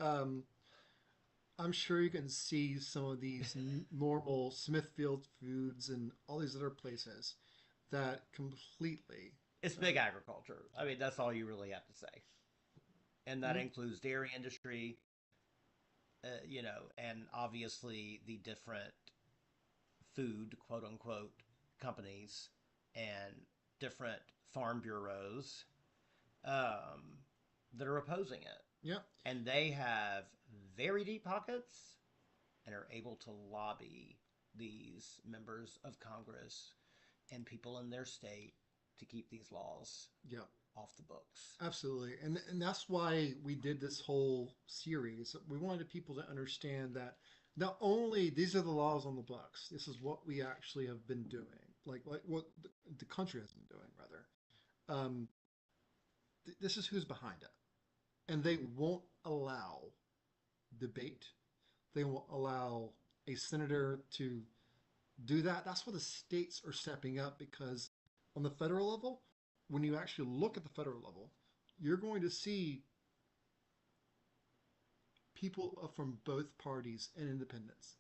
Um, I'm sure you can see some of these normal Smithfield Foods and all these other places that completely. It's big agriculture. I mean, that's all you really have to say. And that Yeah, includes dairy industry, and obviously the different food, quote unquote, companies and different farm bureaus um, that are opposing it. yeah, And they have very deep pockets and are able to lobby these members of Congress and people in their state to keep these laws yeah, off the books. absolutely. And that's why we did this whole series. We wanted people to understand that not only these are the laws on the books, this is what we actually have been doing, like what the country has been doing, rather. Um, this is who's behind it, and they won't allow debate. They won't allow a senator to do that. That's why the states are stepping up because on the federal level, when you actually look at the federal level, you're going to see people from both parties and independents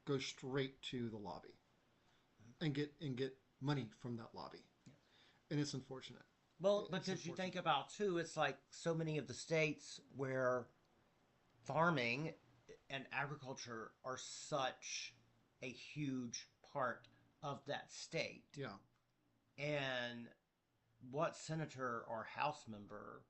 go straight to the lobby and get money from that lobby, and it's unfortunate. Well, It's because you unfortunate. think about too, it's like so many of the states where farming and agriculture are such a huge part of that state. Yeah, And what senator or House member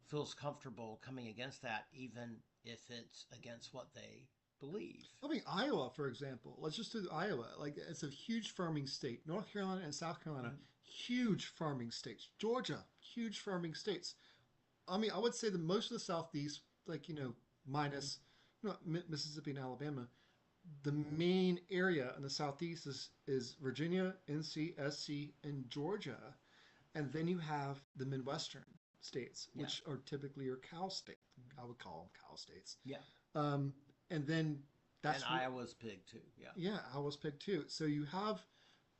feels comfortable coming against that, even if it's against what they believe? I mean Iowa, for example. Let's just do Iowa. Like it's a huge farming state. North Carolina and South Carolina, Mm-hmm. huge farming states. Georgia, huge farming states. I mean, I would say that most of the Southeast, like minus Mississippi and Alabama, the main area in the Southeast is Virginia, NC, SC, and Georgia, and then you have the Midwestern states, Yeah, which are typically your cow state. I would call them cow states. yeah. Um, and then And that's Iowa's pig too. Yeah, yeah, Iowa's pig too. So you have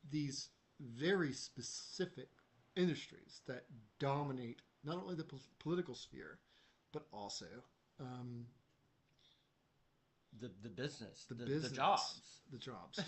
these very specific industries that dominate not only the political sphere, but also um, the business, The the business, jobs. the jobs.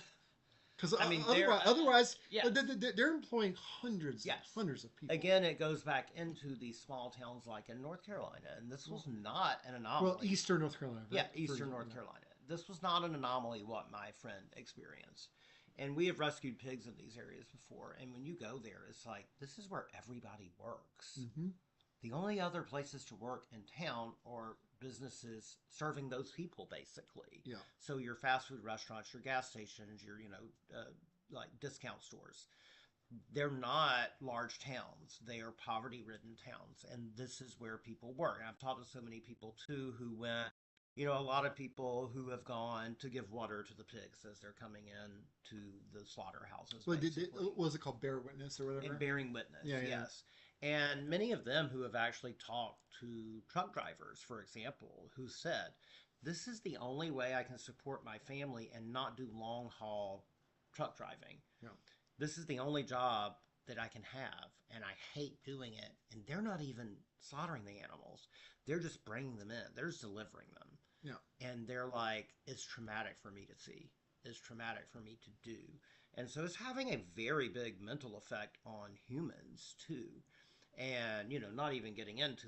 Because I mean, otherwise, yeah, they're employing hundreds and yes. hundreds of people. Again, it goes back into these small towns like in North Carolina, and this was Well, not an well, anomaly. Eastern North Carolina, Yeah, for Eastern example. North Carolina. This was not an anomaly what my friend experienced. And we have rescued pigs in these areas before, and when you go there, it's like this is where everybody works. Hmm. The only other places to work in town are businesses serving those people, basically. Yeah. So your fast food restaurants, your gas stations, your like discount stores. They're not large towns. They are poverty-ridden towns, and this is where people work. And I've talked to so many people too who went. A lot of people who have gone to give water to the pigs as they're coming in to the slaughterhouses, Well, basically what was it called? Bear Witness or and whatever? bearing witness, Yeah, yeah. yes. And many of them who have actually talked to truck drivers, for example, who said, this is the only way I can support my family and not do long haul truck driving. Yeah. This is the only job that I can have, and I hate doing it. And they're not even slaughtering the animals, they're just bringing them in, they're just delivering them. Yeah. And they're like, it's traumatic for me to see, it's traumatic for me to do. And so it's having a very big mental effect on humans too. And, not even getting into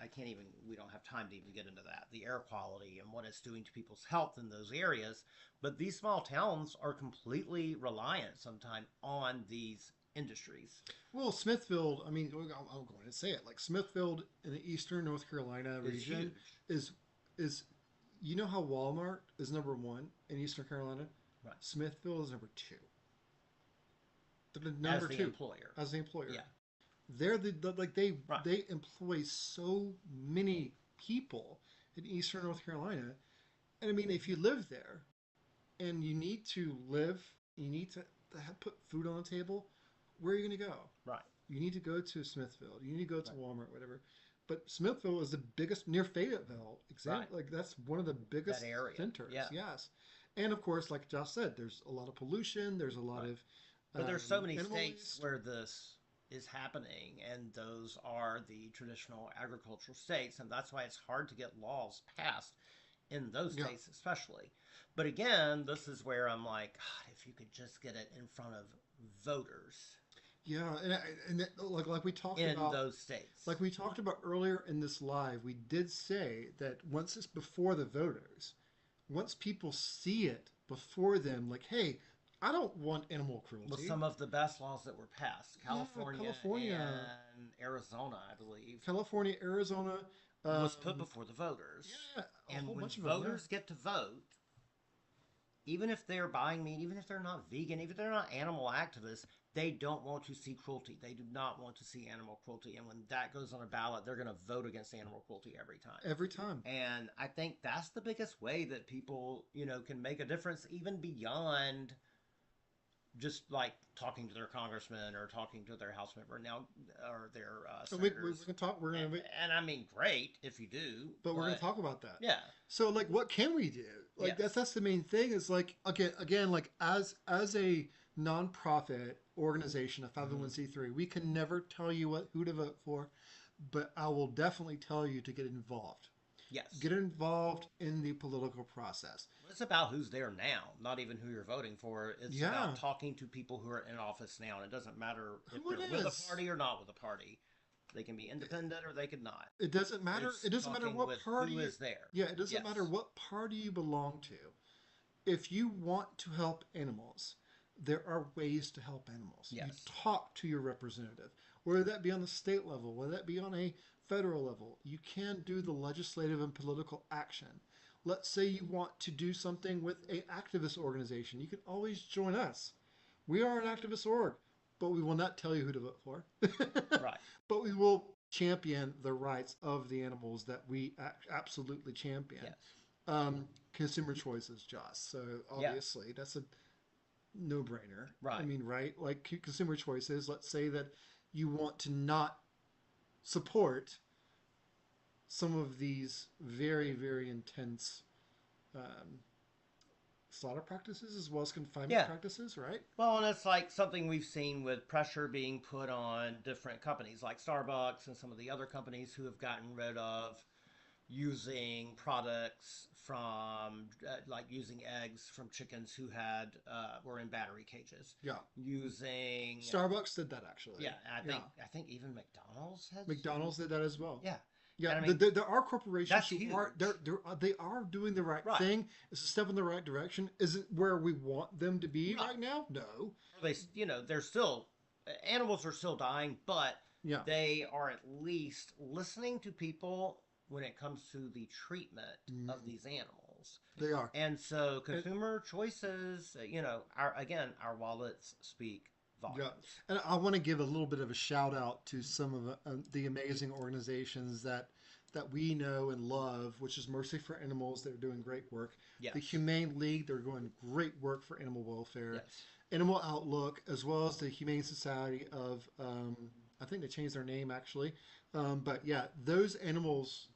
I can't even, we don't have time to even get into that, the air quality and what it's doing to people's health in those areas. But these small towns are completely reliant sometimes on these industries. Well, Smithfield, I mean, I'm going to say it. Like Smithfield in the Eastern North Carolina It's region huge. is is you know how Walmart is number one in Eastern Carolina? Right. Smithfield is number two. They're the As number the two employer. as the employer. Yeah. They're like Right. they employ so many people in Eastern North Carolina, and I mean, if you live there and you need to live, you need to put food on the table. Where are you going to go? Right. You need to go to Smithfield. You need to go to Right. Walmart, whatever. But Smithfield is the biggest near Fayetteville. Right. Like that's one of the That biggest area. centers. Yeah. Yes, and of course, like Josh said, there's a lot of pollution. There's a lot Right. of But there's so many animal states waste. where this is happening, and those are the traditional agricultural states, and that's why it's hard to get laws passed in those Yeah, states, especially. But again, this is where I'm like, God, if you could just get it in front of voters yeah, like we talked in about, those states. like we talked about earlier in this live, we did say that once it's before the voters, once people see it before them, like, hey, I don't want animal With cruelty. some of the best laws that were passed, Yeah, California California, and Arizona, I believe, Arizona, was put um, before the voters. yeah, a And whole when bunch of them. Yeah, voters get to vote, even if they're buying meat, even if they're not vegan, even if they're not animal activists, they don't want to see cruelty. They do not want to see animal cruelty. And when that goes on a ballot, they're going to vote against animal cruelty every time. every time. And I think that's the biggest way that people, can make a difference, even beyond just like talking to their congressman or talking to their House member now or their So we're senators. gonna talk. We're And, gonna, and I mean, great if you do, but we're gonna but talk about that. yeah, So like, what can we do? Like yes, that's the main thing. Is like again, like as a nonprofit organization, a hmm 501c3, we can never tell you who to vote for, but I will definitely tell you to get involved. yes. Get involved in the political process. It's about who's there now, not even who you're voting for. It's Yeah, about talking to people who are in office now, and it doesn't matter if who it they're with a is. party or not with a party. They can be independent or they could not. It doesn't matter. It's It doesn't matter talking what with party. who is there. Yeah, it doesn't matter Yes, what party you belong to. If you want to help animals, there are ways to help animals. You yes, talk to your representative, whether that be on the state level, whether that be on a federal level. You can do the legislative and political action. Let's say you want to do something with a activist organization. You can always join us. We are an activist org, but we will not tell you who to vote for. right. But we will champion the rights of the animals that we absolutely champion. Yes, Consumer choices, Joss. So yeah, obviously that's a no-brainer. I right. mean, right? Like consumer choices. Let's say that you want to not support some of these very, very intense um, slaughter practices as well as confinement Yeah. practices, right? Well, and it's like something we've seen with pressure being put on different companies like Starbucks and some of the other companies who have gotten rid of using products from like using eggs from chickens who had were in battery cages, Yeah. using Starbucks did that actually. yeah, Yeah. I think even McDonald's has McDonald's did that as well. yeah, Yeah, and I mean there are corporations that's who huge, are they are doing the right right? thing. It's a step in the right direction. Is it where we want them to be Right. right now? No. They they're still animals are still dying, but Yeah, they are at least listening to people when it comes to the treatment of mm, these animals. they are. And so And, consumer choices, our again, our wallets speak yeah, volumes. and I want to give a little bit of a shout out to some of the amazing organizations that we know and love, which is Mercy for Animals. They're doing great work. The Yes. Humane League, they're doing great work for animal welfare. Yes. Animal Outlook, as well as the Humane Society of, I think they changed their name actually. But yeah, those animals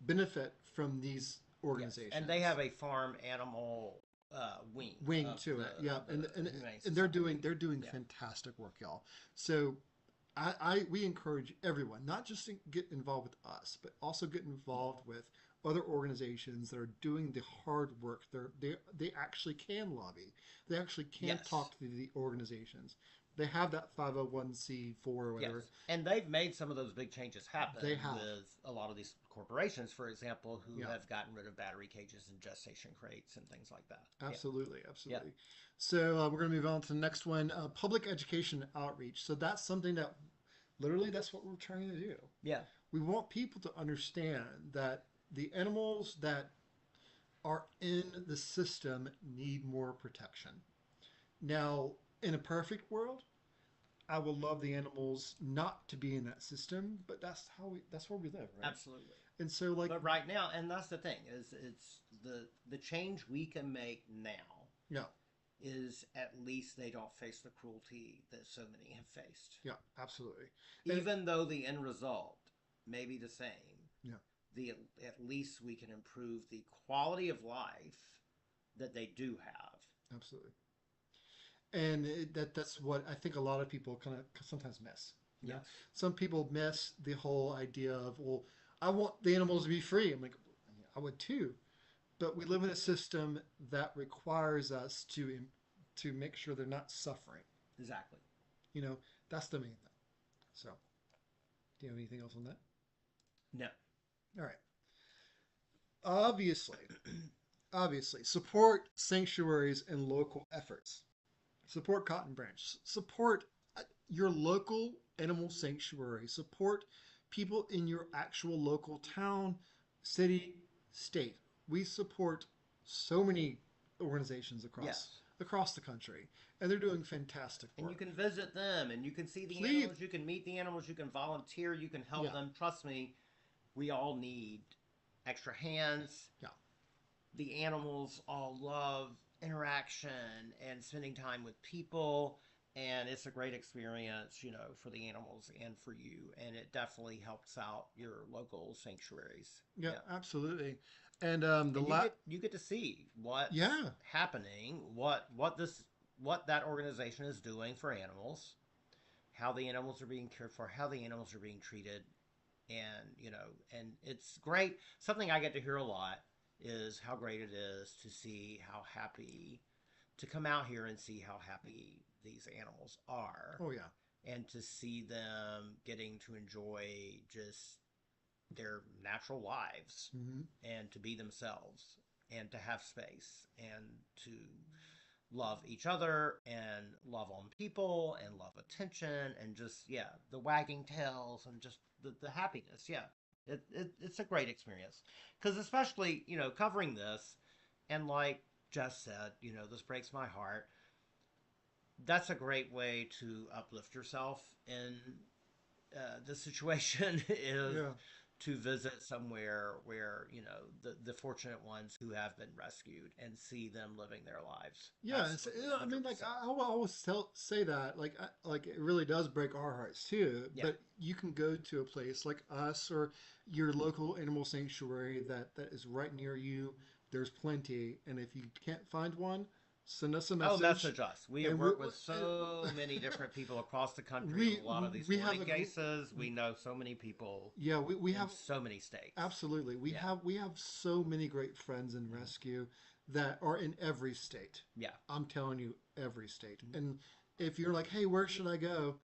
benefit from these Yes. And they have organizations. a farm animal wing Wing to it, yeah, of the Humane and Society. they're doing Yeah. fantastic work, y'all. So we encourage everyone not just to get involved with us, but also get involved with other organizations that are doing the hard work. They actually can lobby. They actually can Yes. talk to the organizations. They have that 501c4 or Yes, whatever. and they've made some of those big changes They happen have. with a lot of these corporations, for example, who Yeah, have gotten rid of battery cages and gestation crates and things like that. Yeah, absolutely, yeah, absolutely. So we're going to move on to the next one, public education outreach. So that's something that literally that's what we're trying to do. yeah, We want people to understand that the animals that are in the system need more protection. Now, in a perfect world, I would love the animals not to be in that system, but that's where we live, right? absolutely. And so like But right now, and that's the thing, is it's the change we can make now yeah, is at least they don't face the cruelty that so many have faced. yeah, absolutely. And Even though the end result may be the same, yeah, the at least we can improve the quality of life that they do have. absolutely. And that's what I think a lot of people kind of sometimes miss. You know, Yes. some people miss the whole idea of, well, I want the animals to be free. I'm like, I would too, but we live in a system that requires us to make sure they're not suffering. Exactly. You know, that's the main thing. So, do you have anything else on that? No. All right. Obviously, obviously, support sanctuaries and local efforts. Support Cotton Branch. Support your local animal sanctuary. Support people in your actual local town, city, state. We support so many organizations Yes. across the country, and they're doing fantastic And you work. can visit them and you can see the Please, animals, you can meet the animals, you can volunteer, you can help yeah, them. Trust me, we all need extra hands. yeah, The animals all love interaction and spending time with people. And it's a great experience, for the animals and for you. And it definitely helps out your local sanctuaries. yeah, Yeah. absolutely. And the And la you get to see what's yeah, happening, what that organization is doing for animals, how the animals are being cared for, how the animals are being treated, and and it's great. Something I get to hear a lot is how great it is to see how happy to come out here and see how happy these animals are, oh yeah, and to see them getting to enjoy just their natural lives hmm and to be themselves and to have space and to love each other and love on people and love attention and just yeah the wagging tails and just the happiness. Yeah, it's a great experience because especially covering this and like Jess said, this breaks my heart. That's a great way to uplift yourself in the situation is yeah. to visit somewhere where the fortunate ones who have been rescued and see them living their lives. Yeah, Absolutely, I mean, like 100%. I will always say that, like it really does break our hearts too. Yeah, But you can go to a place like us or your local animal sanctuary that is right near you. There's plenty, and if you can't find one, Send us a Oh, message, message us. We have and worked with so many different people across the country on we a lot of these we have hoarding a cases. We know so many people yeah, we in have so many states. absolutely Yeah. we have so many great friends in Mhm. rescue that are in every state. Yeah. I'm telling you, every state. Mhm. And if you're like, hey, where should I go?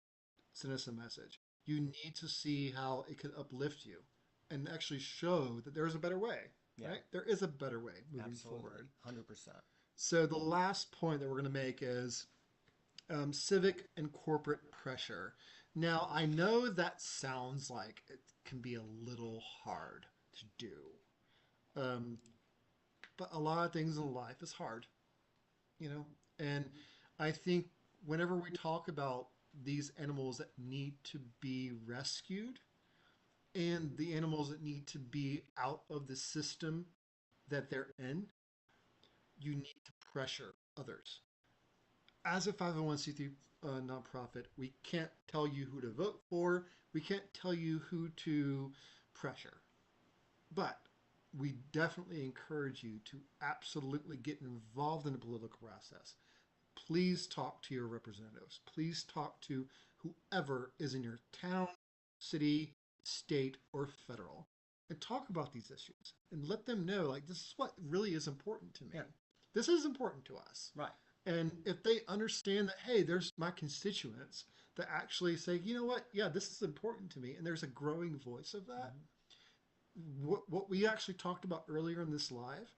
Send us a message. You need to see how it can uplift you and actually show that there is a better way, Yeah. right? There is a better way moving Absolutely. forward. 100%. So the last point that we're going to make is civic and corporate pressure. Now, I know that sounds like it can be a little hard to do, um, but a lot of things in life is hard, you know? And I think whenever we talk about these animals that need to be rescued and the animals that need to be out of the system that they're in, you need to pressure others. As a 501c3 nonprofit, we can't tell you who to vote for, we can't tell you who to pressure, but we definitely encourage you to absolutely get involved in the political process. Please talk to your representatives. Please talk to whoever is in your town, city, state, or federal, and talk about these issues and let them know like this is what really is important to me. Yeah. This is important to us. Right. And if they understand that, hey, there's my constituents that actually say, you know what, yeah, this is important to me, and there's a growing voice of that. Mhm. What we actually talked about earlier in this live,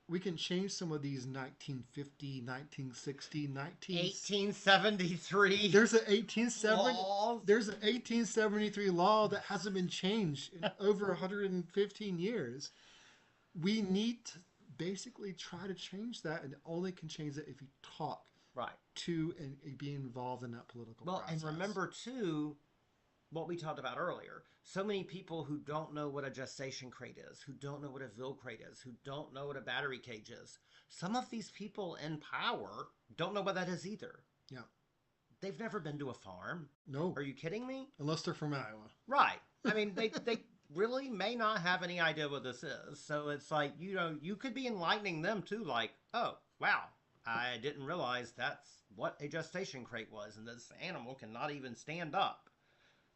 we can change some of these 1950, 1960, 19... 1873 There's an 1870 laws. there's an 1873 law that hasn't been changed in over 115 years. We need to basically try to change that, and only can change it if you talk Right. to and be involved in that political Well, and process. remember too what we talked about earlier. So many people who don't know what a gestation crate is, who don't know what a veal crate is, who don't know what a battery cage is. Some of these people in power don't know what that is either. Yeah. They've never been to a farm. No, Are you kidding me? unless they're from Iowa. Right. I mean, they really may not have any idea what this is. So it's like, you could be enlightening them too, like, oh, wow, I didn't realize that's what a gestation crate was, and this animal cannot even stand up.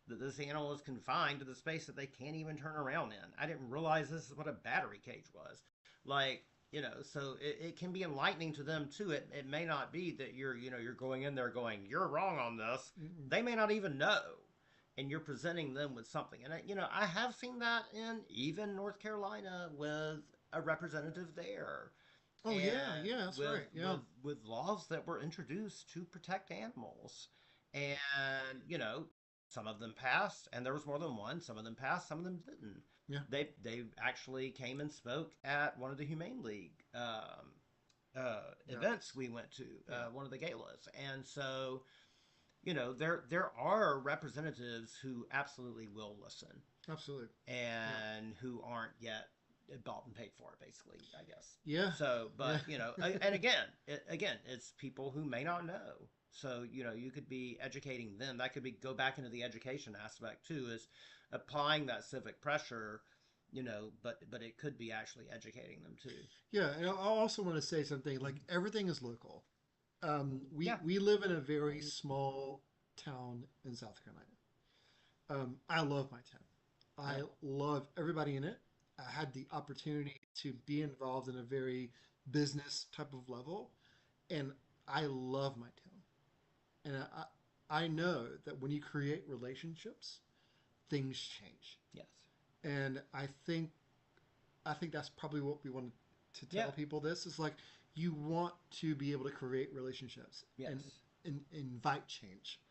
That this animal is confined to the space that they can't even turn around in. I didn't realize this is what a battery cage was. Like, so it can be enlightening to them too. It may not be that you're going in there going, you're wrong on this. Mm-mm. They may not even know. And you're presenting them with something. And I have seen that in even North Carolina with a representative there, Oh yeah, and yeah, that's with right. Yeah, with with laws that were introduced to protect animals. And some of them passed, and there was more than one. Some of them passed, some of them didn't. yeah, They actually came and spoke at one of the Humane League yeah, events we went to, yeah. one of the galas. And so there are representatives who absolutely will listen, Absolutely. Yeah, and who aren't yet bought and paid for, basically, I guess. yeah, So, yeah. but and again, it's people who may not know. So you could be educating them. That could be go back into the education aspect too, is applying that civic pressure. But it could be actually educating them too. Yeah, and I also want to say something like everything is local. Yeah. We live in a very small town in South Carolina. I love my town. I Yeah. love everybody in it. I had the opportunity to be involved in a very business type of level, and I love my town. And I know that when you create relationships, things change. Yes. And I think that's probably what we want to Yeah. tell people. This is like you want to be able to create relationships Yes. and invite change.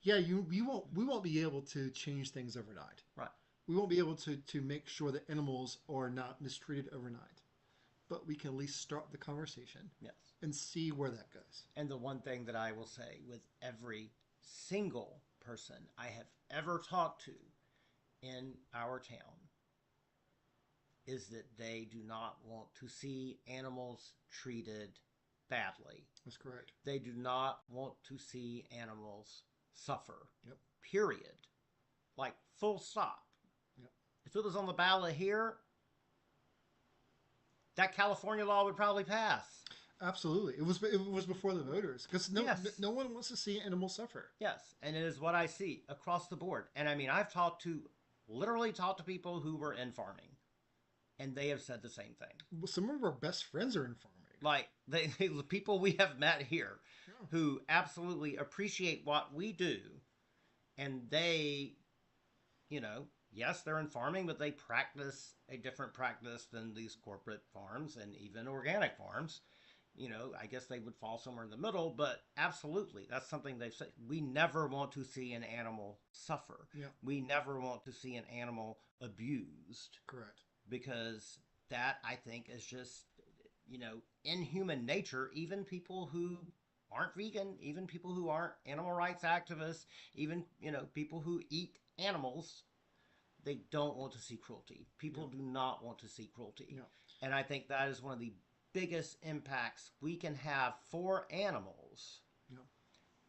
Yeah, we won't be able to change things overnight. Right. We won't be able to make sure that animals are not mistreated overnight. But we can at least start the conversation Yes. and see where that goes. And the one thing that I will say with every single person I have ever talked to in our town is that they do not want to see animals treated badly. That's correct. They do not want to see animals suffer. Yep. Period. Like, full stop. Yep. If it was on the ballot here, that California law would probably pass. Absolutely. It was before the voters because Yes. no one wants to see animals suffer. Yes, and it is what I see across the board. And I mean, I've literally talked to people who were in farming, and they have said the same thing. Well, some of our best friends are in farming. Like the people we have met here, Yeah. who absolutely appreciate what we do, and they, yes, they're in farming, but they practice a different practice than these corporate farms and even organic farms. I guess they would fall somewhere in the middle, but absolutely, that's something they've said. We never want to see an animal suffer. Yeah. We never want to see an animal abused Correct. because that, I think, is just, in human nature. Even people who aren't vegan, even people who aren't animal rights activists, even, people who eat animals, they don't want to see cruelty. People Yeah. do not want to see cruelty. Yeah. And I think that is one of the biggest impacts we can have for animals Yeah.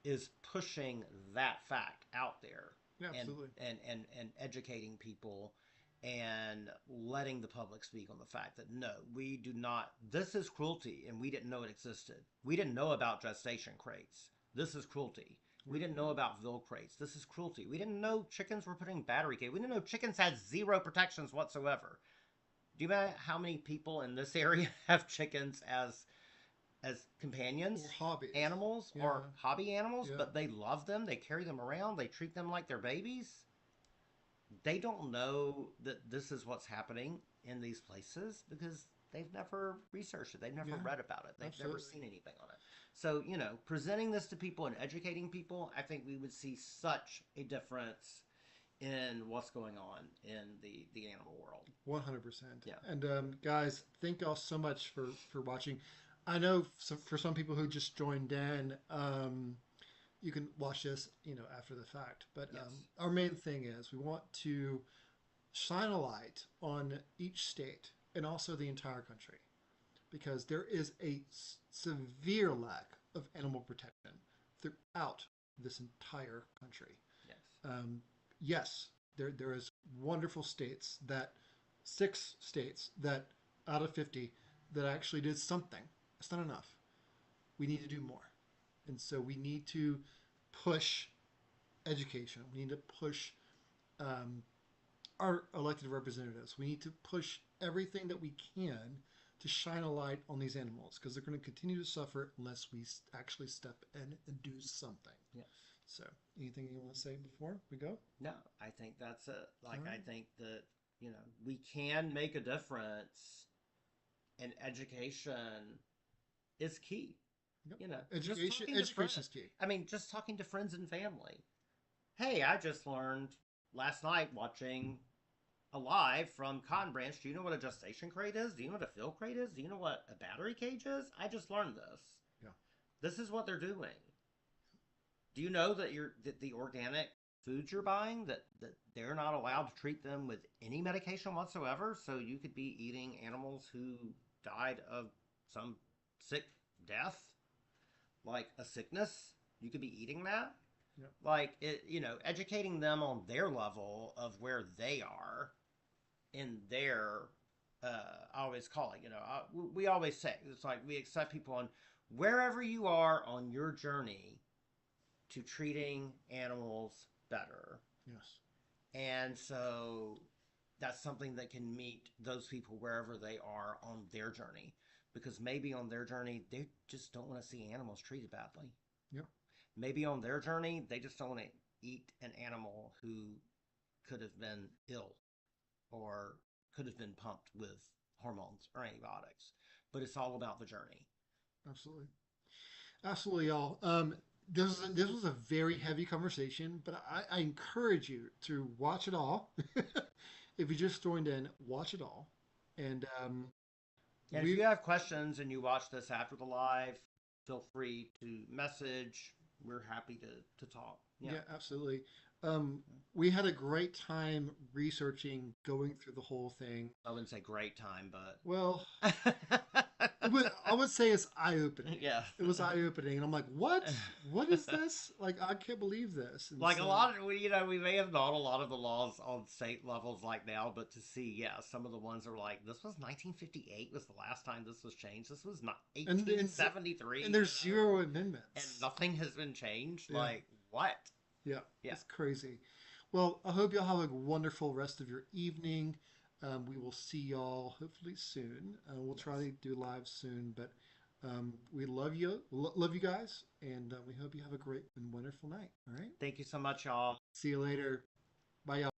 is pushing that fact out there Yeah. and Absolutely. and educating people and letting the public speak on the fact that no, we do not, this is cruelty and we didn't know it existed. We didn't know about gestation crates. This is cruelty. We didn't know about Vil crates. This is cruelty. We didn't know chickens were putting battery cage. We didn't know chickens had zero protections whatsoever. Do you know how many people in this area have chickens as companions, Or hobbies. animals, Yeah. or hobby animals? Yeah. But they love them. They carry them around. They treat them like their babies. They don't know that this is what's happening in these places because they've never researched it. They've never Yeah. read about it. They've never Absolutely. seen anything on it. So, presenting this to people and educating people, I think we would see such a difference in what's going on in the animal world. 100%. Yeah. And guys, thank y'all so much for watching. I know for some people who just joined in, you can watch this, after the fact. But Yes. our main thing is we want to shine a light on each state and also the entire country because there is a severe lack of animal protection throughout this entire country. Yes. Um, yes, there is wonderful states that 6 states that out of 50 that actually did something. It's not enough. We need to do more, and so we need to push education. We need to push um, our elected representatives. We need to push everything that we can to shine a light on these animals because they're going to continue to suffer unless we actually step in and do something. Yes. So, anything you want to say before we go? No, I think that's it. Like, All I right. think that, we can make a difference, and education is key. Yep. Just Education. talking to Education is friends. key. I mean, just talking to friends and family. Hey, I just learned last night watching a live from Cotton Branch. Do you know what a gestation crate is? Do you know what a fill crate is? Do you know what a battery cage is? I just learned this. Yeah. This is what they're doing. Do you know that the organic foods you're buying that they're not allowed to treat them with any medication whatsoever? So you could be eating animals who died of some sick death, like a sickness. You could be eating that. Yep. Like it, educating them on their level of where they are in their. I always call it. We always say it's like we accept people on wherever you are on your journey to treating animals better. Yes. And so that's something that can meet those people wherever they are on their journey. Because maybe on their journey, they just don't want to see animals treated badly. Yep. Maybe on their journey, they just don't want to eat an animal who could have been ill or could have been pumped with hormones or antibiotics. But it's all about the journey. Absolutely. Absolutely, y'all. This was a very heavy conversation, but I encourage you to watch it all. If you just joined in, watch it all. And And if we you have questions and you watch this after the live, feel free to message. We're happy to talk. Yeah. Yeah, absolutely. We had a great time researching, going through the whole thing. I wouldn't say great time, Well, but I would say it's eye opening. Yeah. It was eye opening, and I'm like, what? What is this? Like, I can't believe this. And Like a so, lot of, we may have known a lot of the laws on state levels like now, but to see, yeah, some of the ones are like, this was 1958 was the last time this was changed. This was not and 1873, and there's zero and amendments. nothing has been changed. Yeah, Like, what? yeah, Yeah. it's crazy. Well, I hope y'all have a wonderful rest of your evening. We will see y'all hopefully soon. We'll try Yes. to do live soon, but we love you, love you guys, and we hope you have a great and wonderful night. All right. Thank you so much, y'all. See you later. Bye, y'all.